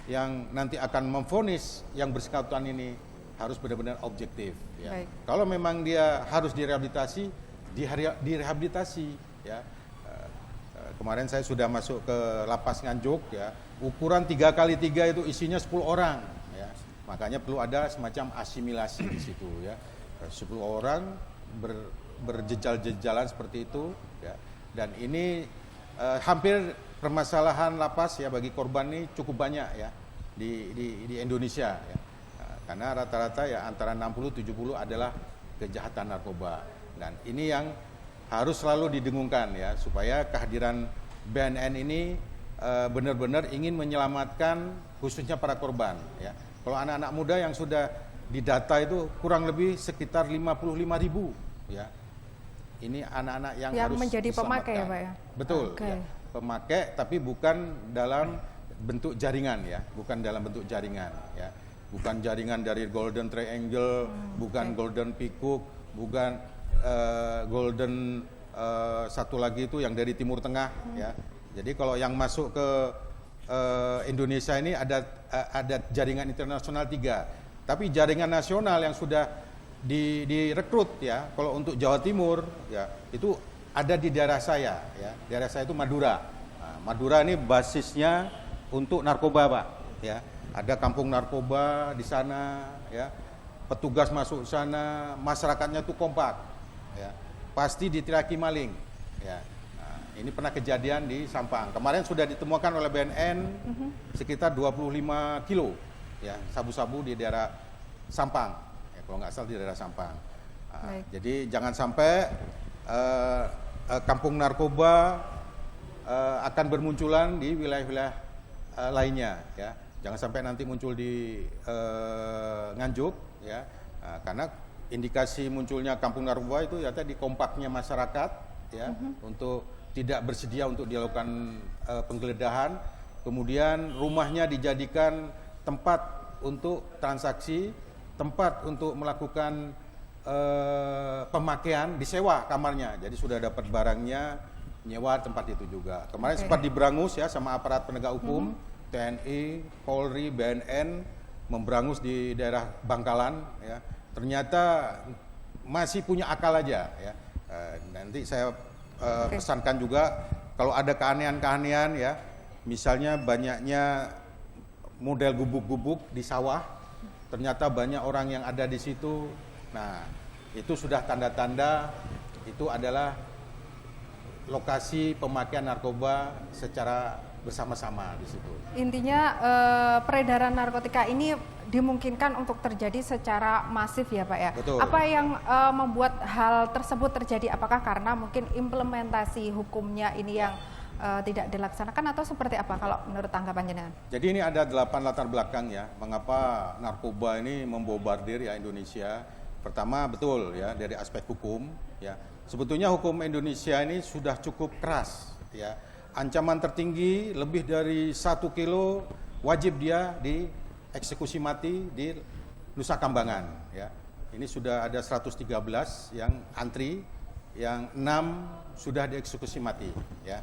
yang nanti akan memvonis yang bersangkutan ini harus benar-benar objektif. Ya. Kalau memang dia harus direhabilitasi, direhabilitasi. Ya. Kemarin saya sudah masuk ke lapas Nganjuk, ya. Ukuran 3x3 itu isinya 10 orang. Ya. Makanya perlu ada semacam asimilasi di situ. Ya. 10 orang berjejal-jejalan seperti itu. Ya. Dan ini hampir permasalahan lapas ya bagi korban ini cukup banyak ya di Indonesia. Ya. Karena rata-rata ya antara 60-70 adalah kejahatan narkoba. Dan ini yang harus selalu didengungkan ya supaya kehadiran BNN ini benar-benar ingin menyelamatkan khususnya para korban ya. Kalau anak-anak muda yang sudah didata itu kurang lebih sekitar 55.000 ya. Ini anak-anak yang harus menjadi pemakai ya Pak ya. Betul. Ya. Pemakai tapi bukan dalam bentuk jaringan ya, bukan dalam bentuk jaringan ya. Bukan jaringan dari Golden Triangle, bukan Golden Peacock, bukan Golden satu lagi itu yang dari Timur Tengah ya. Jadi kalau yang masuk ke Indonesia ini ada jaringan internasional 3. Tapi jaringan nasional yang sudah direkrut ya. Kalau untuk Jawa Timur ya itu ada di daerah saya ya. Daerah saya itu Madura. Nah, Madura ini basisnya untuk narkoba Pak ya. Ada kampung narkoba di sana ya. Petugas masuk sana, masyarakatnya tuh kompak ya. Pasti diteriaki maling ya. Nah, ini pernah kejadian di Sampang. Kemarin sudah ditemukan oleh BNN sekitar 25 kilo ya sabu-sabu di daerah Sampang. Ya, kalau nggak salah di daerah Sampang. Nah, jadi jangan sampai kampung narkoba akan bermunculan di wilayah-wilayah lainnya ya. Jangan sampai nanti muncul di Nganjuk ya. Karena indikasi munculnya kampung narkoba itu ya tadi kompaknya masyarakat ya untuk tidak bersedia untuk dilakukan penggeledahan, kemudian rumahnya dijadikan tempat untuk transaksi, tempat untuk melakukan pemakaian, disewa kamarnya. Jadi sudah dapat barangnya, nyewa tempat itu juga. Kemarin sempat diberangus ya sama aparat penegak hukum, TNI, Polri, BNN memberangus di daerah Bangkalan ya. Ternyata masih punya akal aja ya. Nanti saya pesankan juga kalau ada keanehan-keanehan ya, misalnya banyaknya model gubuk-gubuk di sawah, ternyata banyak orang yang ada di situ. Nah, itu sudah tanda-tanda itu adalah lokasi pemakaian narkoba secara bersama-sama di situ. Intinya peredaran narkotika ini dimungkinkan untuk terjadi secara masif ya Pak ya. Betul. Apa yang membuat hal tersebut terjadi? Apakah karena mungkin implementasi hukumnya ini yang tidak dilaksanakan atau seperti apa kalau menurut tanggapan jenengan? Jadi ini ada 8 latar belakang ya, mengapa narkoba ini membobardir ya Indonesia. Pertama betul ya dari aspek hukum ya. Sebetulnya hukum Indonesia ini sudah cukup keras ya. Ancaman tertinggi lebih dari 1 kilo wajib dia dieksekusi mati di Nusa Kambangan ya. Ini sudah ada 113 yang antri, yang 6 sudah dieksekusi mati ya.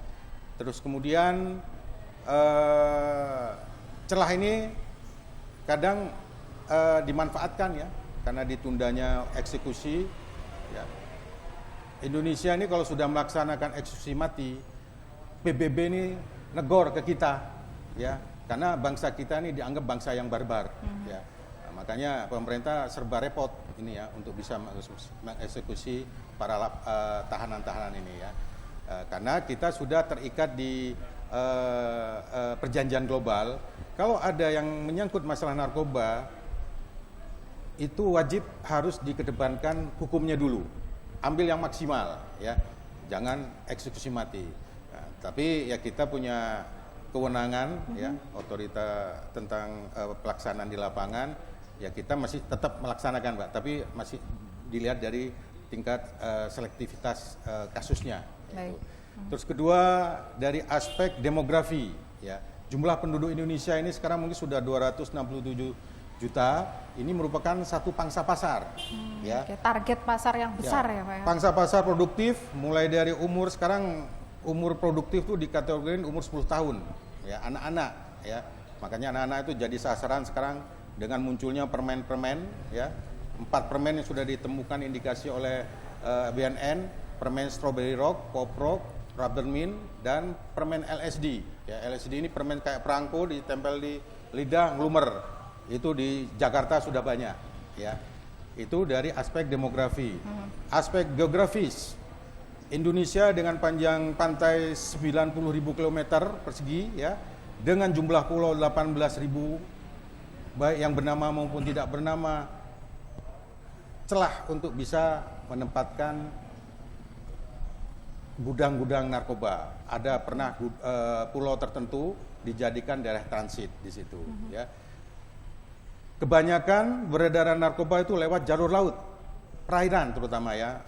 Terus kemudian celah ini kadang dimanfaatkan ya karena ditundanya eksekusi ya. Indonesia ini kalau sudah melaksanakan eksekusi mati, PBB ini negor ke kita ya, karena bangsa kita ini dianggap bangsa yang barbar ya. Nah, makanya pemerintah serba repot ini ya untuk bisa mengeksekusi para tahanan-tahanan ini ya. Karena kita sudah terikat di perjanjian global. Kalau ada yang menyangkut masalah narkoba, itu wajib harus dikedepankan hukumnya dulu, ambil yang maksimal ya, jangan eksekusi mati. Nah, tapi ya kita punya kewenangan ya, otorita tentang pelaksanaan di lapangan, ya kita masih tetap melaksanakan Pak, tapi masih dilihat dari tingkat selektivitas kasusnya. Gitu. Terus kedua dari aspek demografi ya, jumlah penduduk Indonesia ini sekarang mungkin sudah 267 juta, ini merupakan satu pangsa pasar ya. Oke, target pasar yang besar ya Pak ya. Pangsa pasar produktif mulai dari umur, sekarang umur produktif tuh dikategorikan umur 10 tahun ya, anak-anak ya. Makanya anak-anak itu jadi sasaran sekarang dengan munculnya permen-permen ya. 4 permen yang sudah ditemukan indikasi oleh BNN, permen strawberry rock, pop rock, rubber mint, dan permen LSD. Ya, LSD ini permen kayak perangko ditempel di lidah ngelumer. Itu di Jakarta sudah banyak. Ya, itu dari aspek demografi. Aspek geografis, Indonesia dengan panjang pantai 90.000 km persegi, ya, dengan jumlah pulau 18.000, baik yang bernama maupun tidak bernama, celah untuk bisa menempatkan gudang-gudang narkoba. Ada pernah pulau tertentu dijadikan daerah transit di situ. Ya. Kebanyakan beredaran narkoba itu lewat jalur laut, perairan terutama ya,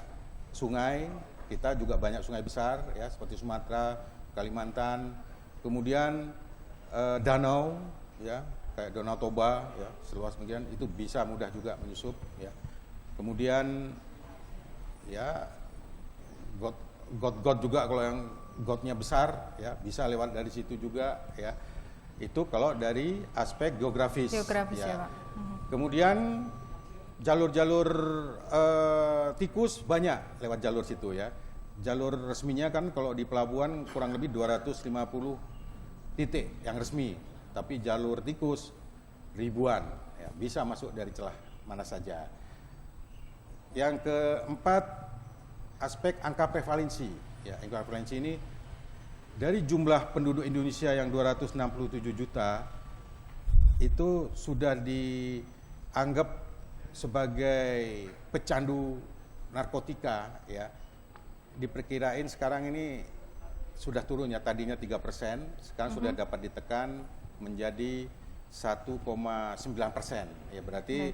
sungai. Kita juga banyak sungai besar ya, seperti Sumatera, Kalimantan, kemudian danau ya, kayak Danau Toba ya, seluas demikian itu bisa mudah juga menyusup ya. Kemudian ya got juga, kalau yang gotnya besar ya bisa lewat dari situ juga ya. Itu kalau dari aspek geografis ya, Pak. Kemudian jalur-jalur tikus banyak lewat jalur situ ya. Jalur resminya kan kalau di pelabuhan kurang lebih 250 titik yang resmi, tapi jalur tikus ribuan ya, bisa masuk dari celah mana saja. Yang keempat, aspek angka prevalensi. Ya, angka prevalensi ini dari jumlah penduduk Indonesia yang 267 juta itu sudah dianggap sebagai pecandu narkotika ya. Diperkirain sekarang ini sudah turun ya, tadinya 3%, sekarang sudah dapat ditekan menjadi 1,9%. Ya, berarti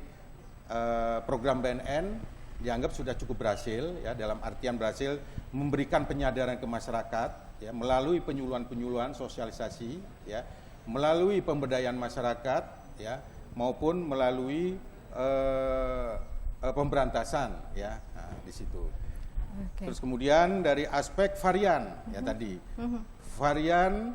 program BNN dianggap sudah cukup berhasil ya, dalam artian berhasil memberikan penyadaran ke masyarakat ya, melalui penyuluhan-penyuluhan, sosialisasi ya, melalui pemberdayaan masyarakat ya, maupun melalui pemberantasan ya, nah, di situ. Okay. Terus kemudian dari aspek varian ya tadi, varian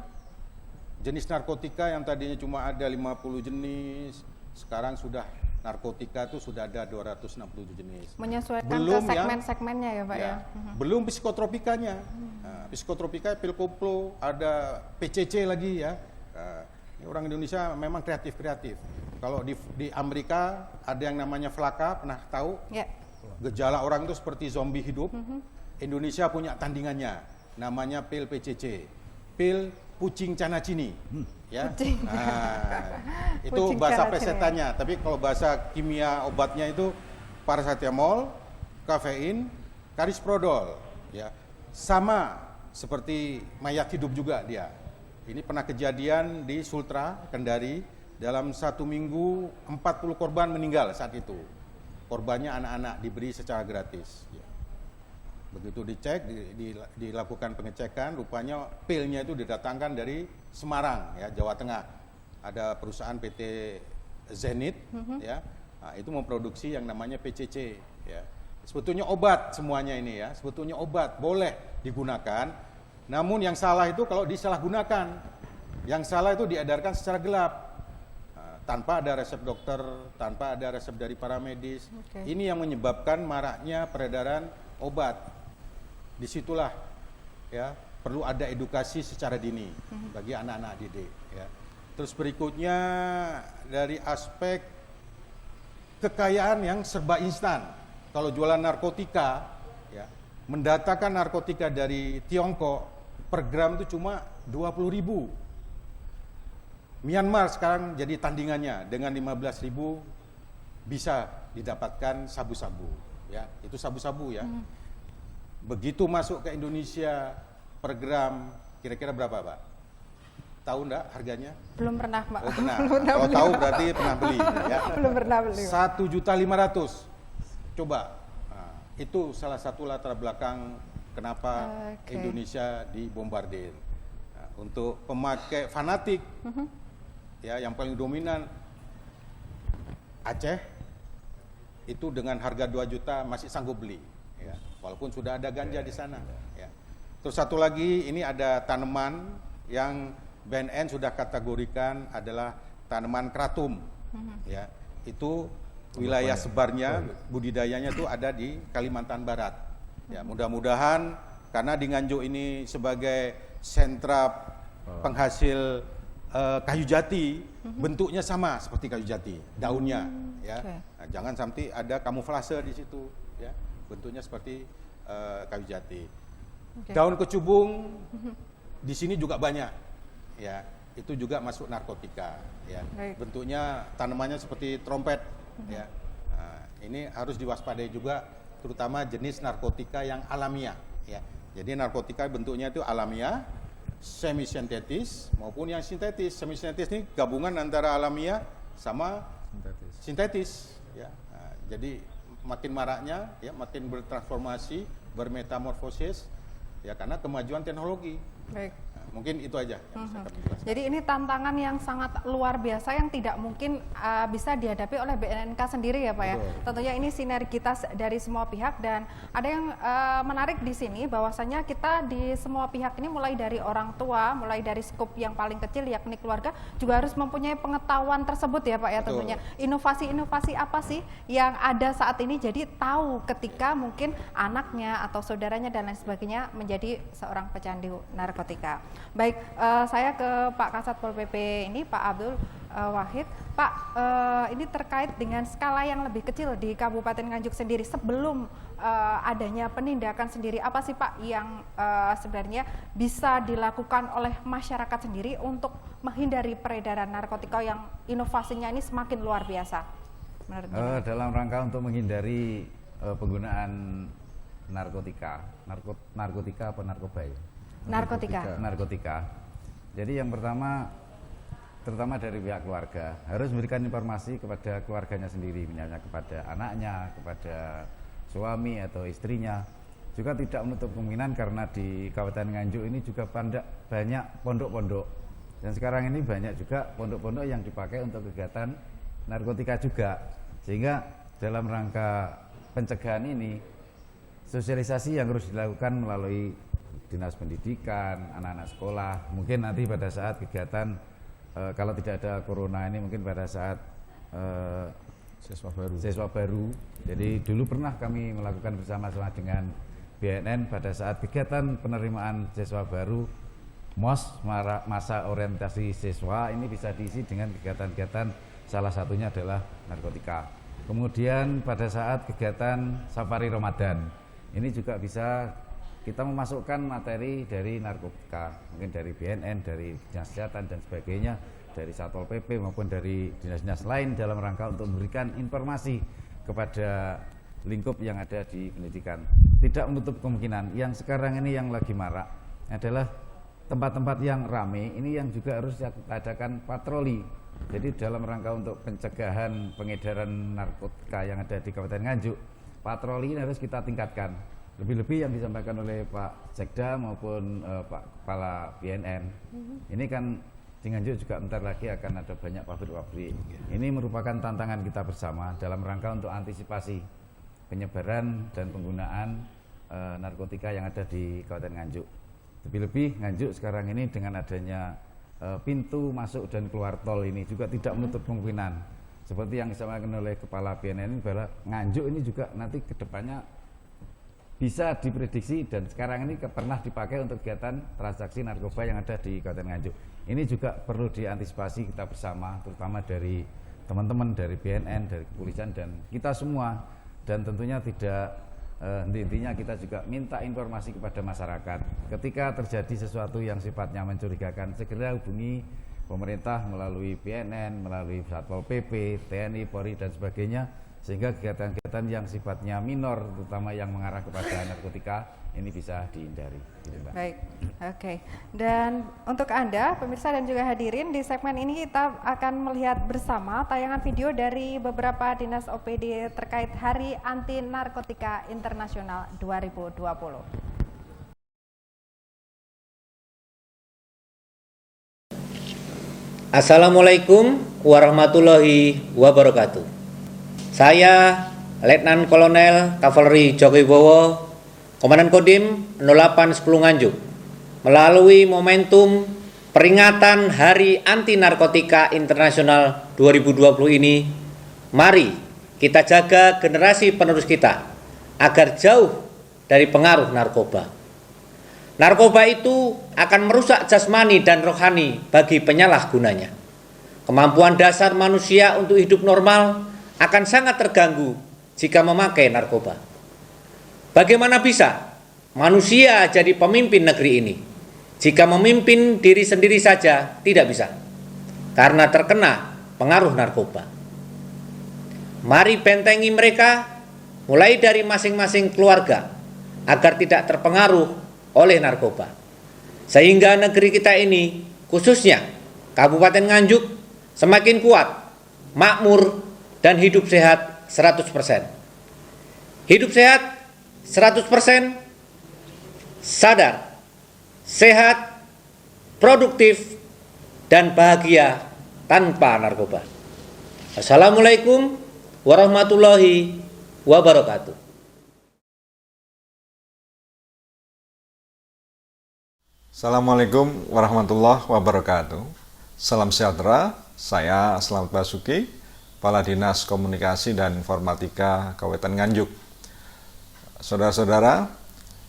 jenis narkotika yang tadinya cuma ada 50 jenis, sekarang sudah narkotika itu sudah ada 267 jenis. Menyesuaikan belum ke segmen-segmennya ya Pak ya. Belum psikotropikanya. Nah, psikotropika pil koplo, ada PCC lagi ya. Ini orang Indonesia memang kreatif-kreatif. Kalau di Amerika ada yang namanya Flaka, pernah tahu? Ya. Gejala orang itu seperti zombie hidup. Indonesia punya tandingannya, namanya pil PCC, pil pucing canacini. Ya. Nah, itu pucing bahasa pesetannya, tapi kalau bahasa kimia obatnya itu paracetamol, kafein, karisprodol ya. Sama seperti mayat hidup juga dia. Ini pernah kejadian di Sultra, Kendari, dalam 1 minggu 40 korban meninggal saat itu. Korbannya anak-anak, diberi secara gratis. Ya. Begitu dicek, dilakukan pengecekan, rupanya pilnya itu didatangkan dari Semarang, ya, Jawa Tengah. Ada perusahaan PT Zenith, ya, nah, itu memproduksi yang namanya PCC. Ya. Sebetulnya obat semuanya ini, ya, sebetulnya obat boleh digunakan. Namun yang salah itu kalau disalahgunakan, yang salah itu diedarkan secara gelap. Tanpa ada resep dokter, tanpa ada resep dari para medis. Ini yang menyebabkan maraknya peredaran obat. Disitulah, ya, perlu ada edukasi secara dini bagi anak-anak didik. Ya. Terus berikutnya dari aspek kekayaan yang serba instan. Kalau jualan narkotika, ya, mendatangkan narkotika dari Tiongkok per gram itu cuma 20.000. Myanmar sekarang jadi tandingannya dengan 15.000 bisa didapatkan sabu-sabu, ya, itu sabu-sabu, ya. Begitu masuk ke Indonesia per gram kira-kira berapa, Pak? Tahu enggak harganya? Belum pernah, Pak. Oh, pernah. Kalau tahu berarti pernah beli, ya. Belum pernah beli. 1.500.000. Coba. Nah, itu salah satu latar belakang kenapa Indonesia dibombardir. Nah, untuk pemakai fanatik, ya, yang paling dominan Aceh itu dengan harga 2 juta masih sanggup beli, ya, walaupun sudah ada ganja di sana, ya. Terus satu lagi, ini ada tanaman yang BNN sudah kategorikan adalah tanaman kratum, ya, itu wilayah sebarnya, budidayanya itu ada di Kalimantan Barat, ya. Mudah-mudahan karena di Nganjuk ini sebagai sentra penghasil kayu jati, bentuknya sama seperti kayu jati, daunnya, ya. Nah, jangan sampai ada kamuflase di situ, ya, bentuknya seperti kayu jati. Daun kecubung di sini juga banyak, ya, itu juga masuk narkotika, ya. Bentuknya tanamannya seperti trompet, ya. Nah, ini harus diwaspadai juga, terutama jenis narkotika yang alamiah, ya. Jadi narkotika bentuknya itu alamiah, semi sintetis maupun yang sintetis. Semi sintetis ini gabungan antara alamiah sama sintetis, ya. Nah, jadi makin maraknya, ya, makin bertransformasi, bermetamorfosis, ya, karena kemajuan teknologi. Baik. Nah, mungkin itu aja yang bisa kami jelaskan. Jadi ini tantangan yang sangat luar biasa yang tidak mungkin bisa dihadapi oleh BNNK sendiri, ya, Pak, ya. Tentunya ini sinergitas dari semua pihak, dan ada yang menarik di sini bahwasanya kita di semua pihak ini, mulai dari orang tua, mulai dari skup yang paling kecil yakni keluarga, juga harus mempunyai pengetahuan tersebut, ya, Pak, ya. Tentunya inovasi-inovasi apa sih yang ada saat ini, jadi tahu ketika mungkin anaknya atau saudaranya dan lain sebagainya menjadi seorang pecandu narkotika. Baik, saya ke Pak Kasat Pol PP ini, Pak Abdul Wahid. Pak, ini terkait dengan skala yang lebih kecil di Kabupaten Nganjuk sendiri, sebelum adanya penindakan sendiri, apa sih, Pak, yang sebenarnya bisa dilakukan oleh masyarakat sendiri untuk menghindari peredaran narkotika yang inovasinya ini semakin luar biasa? Dalam rangka untuk menghindari penggunaan narkotika apa narkoba, ya? Narkotika. Jadi yang pertama, terutama dari pihak keluarga, harus memberikan informasi kepada keluarganya sendiri, misalnya kepada anaknya, kepada suami atau istrinya. Juga tidak menutup kemungkinan karena di Kabupaten Nganjuk ini juga banyak pondok-pondok, dan sekarang ini banyak juga pondok-pondok yang dipakai untuk kegiatan narkotika juga. Sehingga dalam rangka pencegahan ini, sosialisasi yang harus dilakukan melalui dinas pendidikan, anak-anak sekolah, mungkin nanti pada saat kegiatan kalau tidak ada corona ini, mungkin pada saat siswa baru. Jadi dulu pernah kami melakukan bersama-sama dengan BNN pada saat kegiatan penerimaan siswa baru, MOS, masa orientasi siswa, ini bisa diisi dengan kegiatan-kegiatan, salah satunya adalah narkotika. Kemudian pada saat kegiatan safari Ramadan, ini juga bisa kita memasukkan materi dari narkotika, mungkin dari BNN, dari Dinas Kesehatan dan sebagainya, dari Satpol PP maupun dari dinas-dinas lain, dalam rangka untuk memberikan informasi kepada lingkup yang ada di pendidikan. Tidak menutup kemungkinan yang sekarang ini yang lagi marak adalah tempat-tempat yang ramai ini yang juga harus kita adakan patroli. Jadi dalam rangka untuk pencegahan pengedaran narkotika yang ada di Kabupaten Nganjuk, patroli ini harus kita tingkatkan. Lebih-lebih yang disampaikan oleh Pak Sekda maupun Pak Kepala BNN. Ini kan di Nganjuk juga bentar lagi akan ada banyak pabrik-pabrik. Ini merupakan tantangan kita bersama dalam rangka untuk antisipasi penyebaran dan penggunaan narkotika yang ada di Kabupaten Nganjuk. Lebih-lebih Nganjuk sekarang ini dengan adanya pintu masuk dan keluar tol ini juga tidak menutup kemungkinan. Seperti yang disampaikan oleh Kepala BNN bahwa Nganjuk ini juga nanti ke depannya bisa diprediksi dan sekarang ini pernah dipakai untuk kegiatan transaksi narkoba yang ada di Kabupaten Nganjuk. Ini juga perlu diantisipasi kita bersama, terutama dari teman-teman dari BNN, dari kepolisian dan kita semua. Dan tentunya tidak intinya kita juga minta informasi kepada masyarakat. Ketika terjadi sesuatu yang sifatnya mencurigakan, segera hubungi pemerintah melalui BNN, melalui Satpol PP, TNI, Polri dan sebagainya, sehingga kegiatan-kegiatan yang sifatnya minor, terutama yang mengarah kepada narkotika, ini bisa dihindari. Gitu, Mbak. Baik, oke. Dan untuk Anda, pemirsa dan juga hadirin, di segmen ini kita akan melihat bersama tayangan video dari beberapa dinas OPD terkait Hari Anti Narkotika Internasional 2020. Assalamualaikum warahmatullahi wabarakatuh. Saya Letnan Kolonel Kavaleri Joko Wibowo, Komandan Kodim 0810 Nganjuk, melalui momentum peringatan Hari Anti Narkotika Internasional 2020 ini, mari kita jaga generasi penerus kita agar jauh dari pengaruh narkoba. Narkoba itu akan merusak jasmani dan rohani bagi penyalahgunanya. Kemampuan dasar manusia untuk hidup normal akan sangat terganggu jika memakai narkoba. Bagaimana bisa manusia jadi pemimpin negeri ini jika memimpin diri sendiri saja tidak bisa karena terkena pengaruh narkoba? Mari bentengi mereka mulai dari masing-masing keluarga agar tidak terpengaruh oleh narkoba, sehingga negeri kita ini, khususnya Kabupaten Nganjuk, semakin kuat, makmur, dan hidup sehat 100%. Hidup sehat 100%, sadar, sehat, produktif, dan bahagia tanpa narkoba. Assalamualaikum warahmatullahi wabarakatuh. Assalamualaikum warahmatullahi wabarakatuh. Salam sejahtera, saya Slamet Basuki, Kepala Dinas Komunikasi dan Informatika Kabupaten Nganjuk. Saudara-saudara,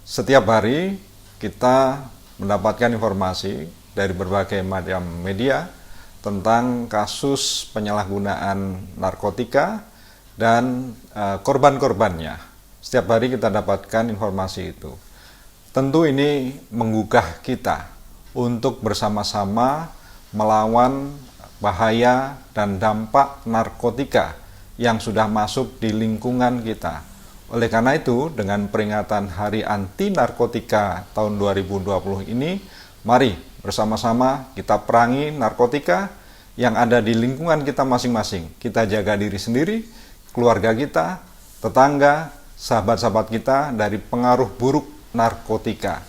setiap hari kita mendapatkan informasi dari berbagai macam media tentang kasus penyalahgunaan narkotika dan korban-korbannya. Setiap hari kita dapatkan informasi itu. Tentu ini menggugah kita untuk bersama-sama melawan bahaya dan dampak narkotika yang sudah masuk di lingkungan kita. Oleh karena itu, dengan peringatan Hari Anti Narkotika tahun 2020 ini, mari bersama-sama kita perangi narkotika yang ada di lingkungan kita masing-masing. Kita jaga diri sendiri, keluarga kita, tetangga, sahabat-sahabat kita dari pengaruh buruk narkotika.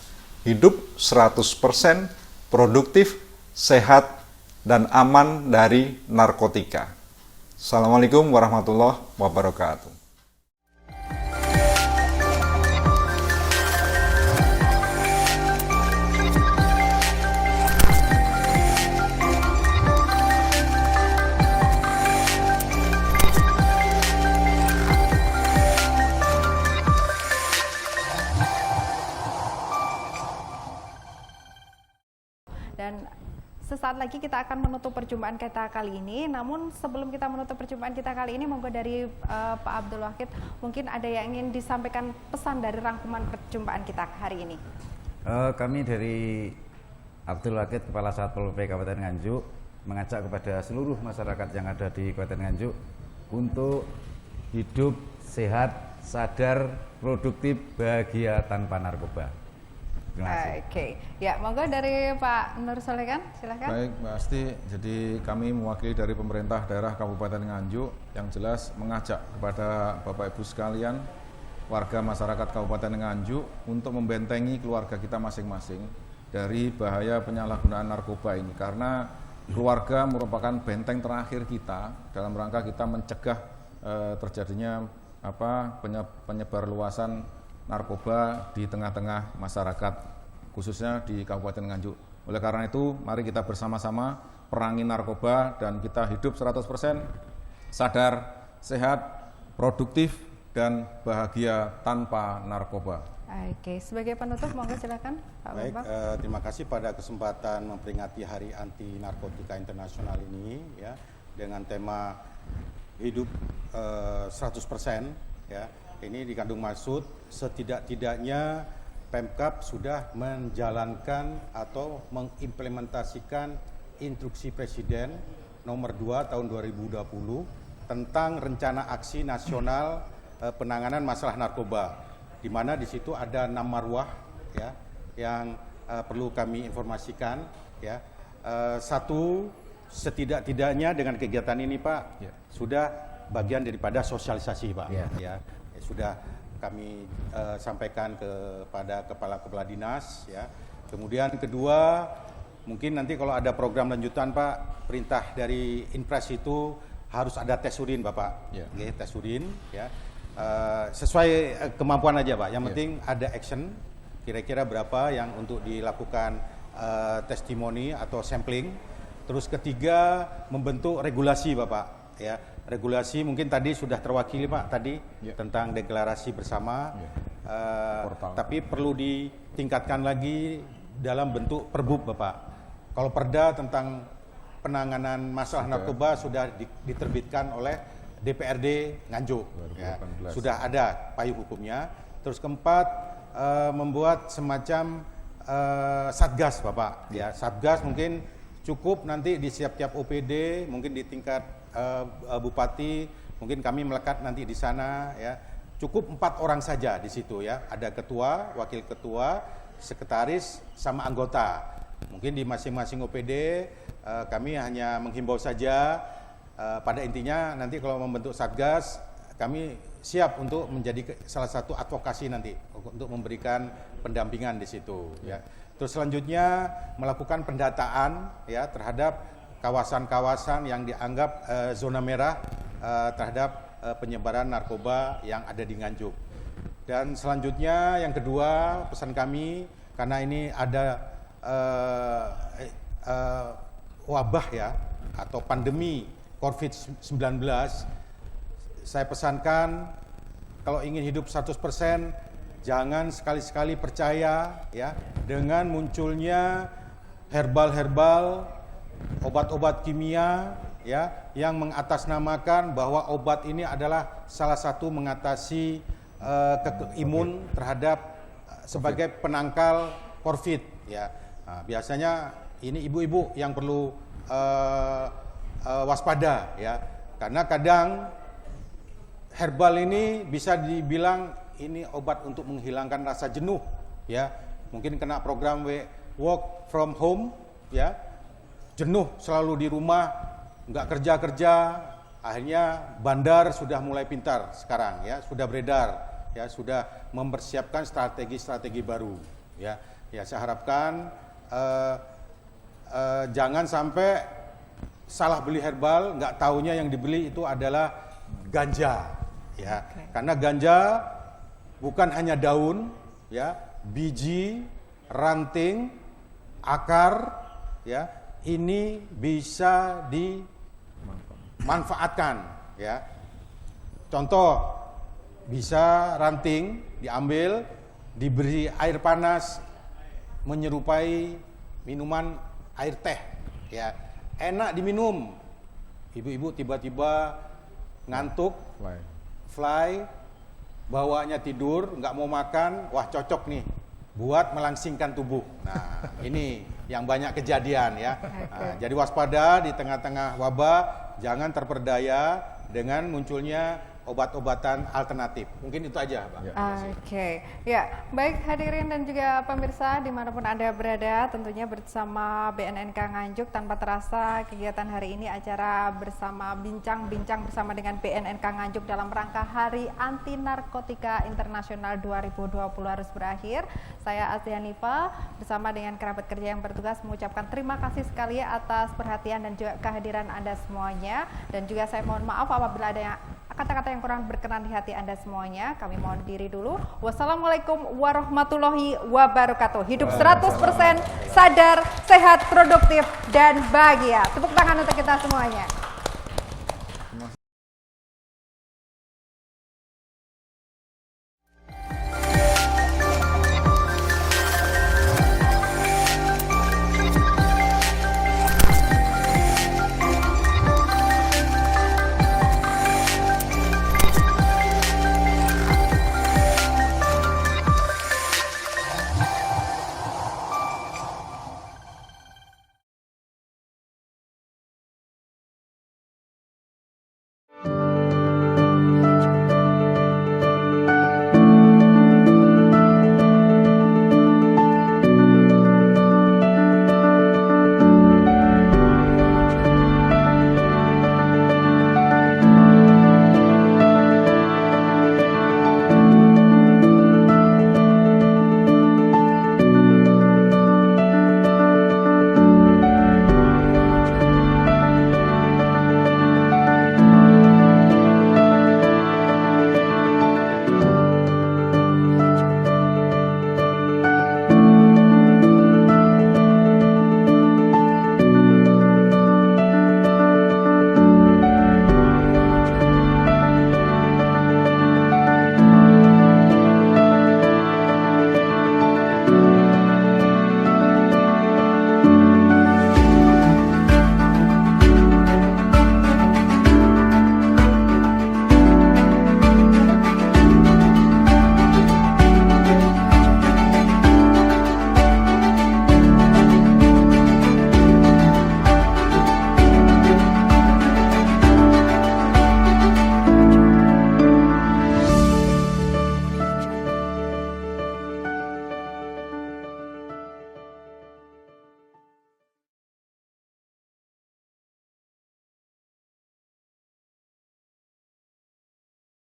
Hidup 100% produktif, sehat, dan aman dari narkotika. Assalamualaikum warahmatullahi wabarakatuh. Dan sesaat lagi kita akan menutup perjumpaan kita kali ini. Namun sebelum kita menutup perjumpaan kita kali ini, monggo dari Pak Abdul Wahid, mungkin ada yang ingin disampaikan pesan dari rangkuman perjumpaan kita hari ini. Kami dari Abdul Wahid, Kepala Satpol PP Kabupaten Nganjuk, mengajak kepada seluruh masyarakat yang ada di Kabupaten Nganjuk untuk hidup sehat, sadar, produktif, bahagia tanpa narkoba. Terima kasih. Oke, ya monggo dari Pak Nur Solekan, silakan. Baik, Mbak Asti. Jadi kami mewakili dari pemerintah daerah Kabupaten Nganjuk yang jelas mengajak kepada Bapak Ibu sekalian, warga masyarakat Kabupaten Nganjuk untuk membentengi keluarga kita masing-masing dari bahaya penyalahgunaan narkoba ini. Karena keluarga merupakan benteng terakhir kita dalam rangka kita mencegah terjadinya penyebar luasan narkoba di tengah-tengah masyarakat, khususnya di Kabupaten Nganjuk. Oleh karena itu, mari kita bersama-sama perangi narkoba dan kita hidup 100% sadar, sehat, produktif, dan bahagia tanpa narkoba. Oke, sebagai penutup monggo silakan Pak Baik, Bambang. terima kasih pada kesempatan memperingati Hari Anti Narkotika Internasional ini ya, dengan tema hidup 100% ya. Ini dikandung maksud setidak-tidaknya Pemkab sudah menjalankan atau mengimplementasikan instruksi Presiden nomor 2 tahun 2020 tentang rencana aksi nasional penanganan masalah narkoba, di mana di situ ada 6 marwah ya yang perlu kami informasikan ya. Satu, setidak-tidaknya dengan kegiatan ini Pak sudah bagian daripada sosialisasi Pak ya. Sudah kami sampaikan kepada kepala-kepala dinas ya. Kemudian kedua, mungkin nanti kalau ada program lanjutan Pak, perintah dari Inpres itu harus ada tes urin Bapak. Oke, tes urin ya. Sesuai kemampuan aja Pak. Yang penting ada action. Kira-kira berapa yang untuk dilakukan testimoni atau sampling. Terus ketiga, membentuk regulasi Bapak ya. Regulasi mungkin tadi sudah terwakili Pak tadi tentang deklarasi bersama, tapi perlu ditingkatkan lagi dalam bentuk perbub Bapak. Kalau perda tentang penanganan masalah narkoba sudah diterbitkan oleh DPRD Nganjuk, ya. Sudah ada payung hukumnya. Terus keempat, membuat semacam satgas Bapak, ya. Satgas mungkin cukup nanti di setiap OPD, mungkin di tingkat bupati, mungkin kami melekat nanti di sana ya. Cukup 4 orang saja di situ ya. Ada ketua, wakil ketua, sekretaris sama anggota. Mungkin di masing-masing OPD kami hanya menghimbau saja, pada intinya nanti kalau membentuk satgas kami siap untuk menjadi salah satu advokasi nanti untuk memberikan pendampingan di situ ya. Terus selanjutnya melakukan pendataan ya terhadap kawasan-kawasan yang dianggap zona merah terhadap penyebaran narkoba yang ada di Nganjuk. Dan selanjutnya yang kedua, pesan kami karena ini ada wabah ya atau pandemi COVID-19, saya pesankan kalau ingin hidup 100% jangan sekali-sekali percaya ya dengan munculnya herbal-herbal, obat-obat kimia ya yang mengatasnamakan bahwa obat ini adalah salah satu mengatasi imun terhadap sebagai penangkal COVID ya. Nah, biasanya ini ibu-ibu yang perlu waspada ya, karena kadang herbal ini bisa dibilang ini obat untuk menghilangkan rasa jenuh ya. Mungkin kena program work from home ya. Jenuh selalu di rumah, nggak kerja-kerja, akhirnya bandar sudah mulai pintar sekarang ya, sudah beredar ya, sudah mempersiapkan strategi-strategi baru ya. Ya saya harapkan jangan sampai salah beli herbal, nggak taunya yang dibeli itu adalah ganja ya. Karena ganja bukan hanya daun ya, biji, ranting, akar ya. Ini bisa dimanfaatkan ya. Contoh, bisa ranting diambil, diberi air panas menyerupai minuman air teh ya. Enak diminum. Ibu-ibu tiba-tiba ngantuk, fly, bawanya tidur, nggak mau makan, wah cocok nih buat melangsingkan tubuh. Nah, ini yang banyak kejadian ya. Nah, jadi waspada di tengah-tengah wabah, jangan terperdaya dengan munculnya obat-obatan alternatif. Mungkin itu aja, Pak. Oke, ya baik hadirin dan juga pemirsa dimanapun Anda berada, tentunya bersama BNNK Nganjuk tanpa terasa kegiatan hari ini acara bersama bincang-bincang bersama dengan BNNK Nganjuk dalam rangka Hari Anti Narkotika Internasional 2020 harus berakhir. Saya Azia Nifa bersama dengan kerabat kerja yang bertugas mengucapkan terima kasih sekali atas perhatian dan juga kehadiran Anda semuanya, dan juga saya mohon maaf apabila ada yang kata-kata yang kurang berkenan di hati Anda semuanya. Kami mohon diri dulu. Wassalamualaikum warahmatullahi wabarakatuh. Hidup 100% sadar, sehat, produktif, dan bahagia. Tepuk tangan untuk kita semuanya.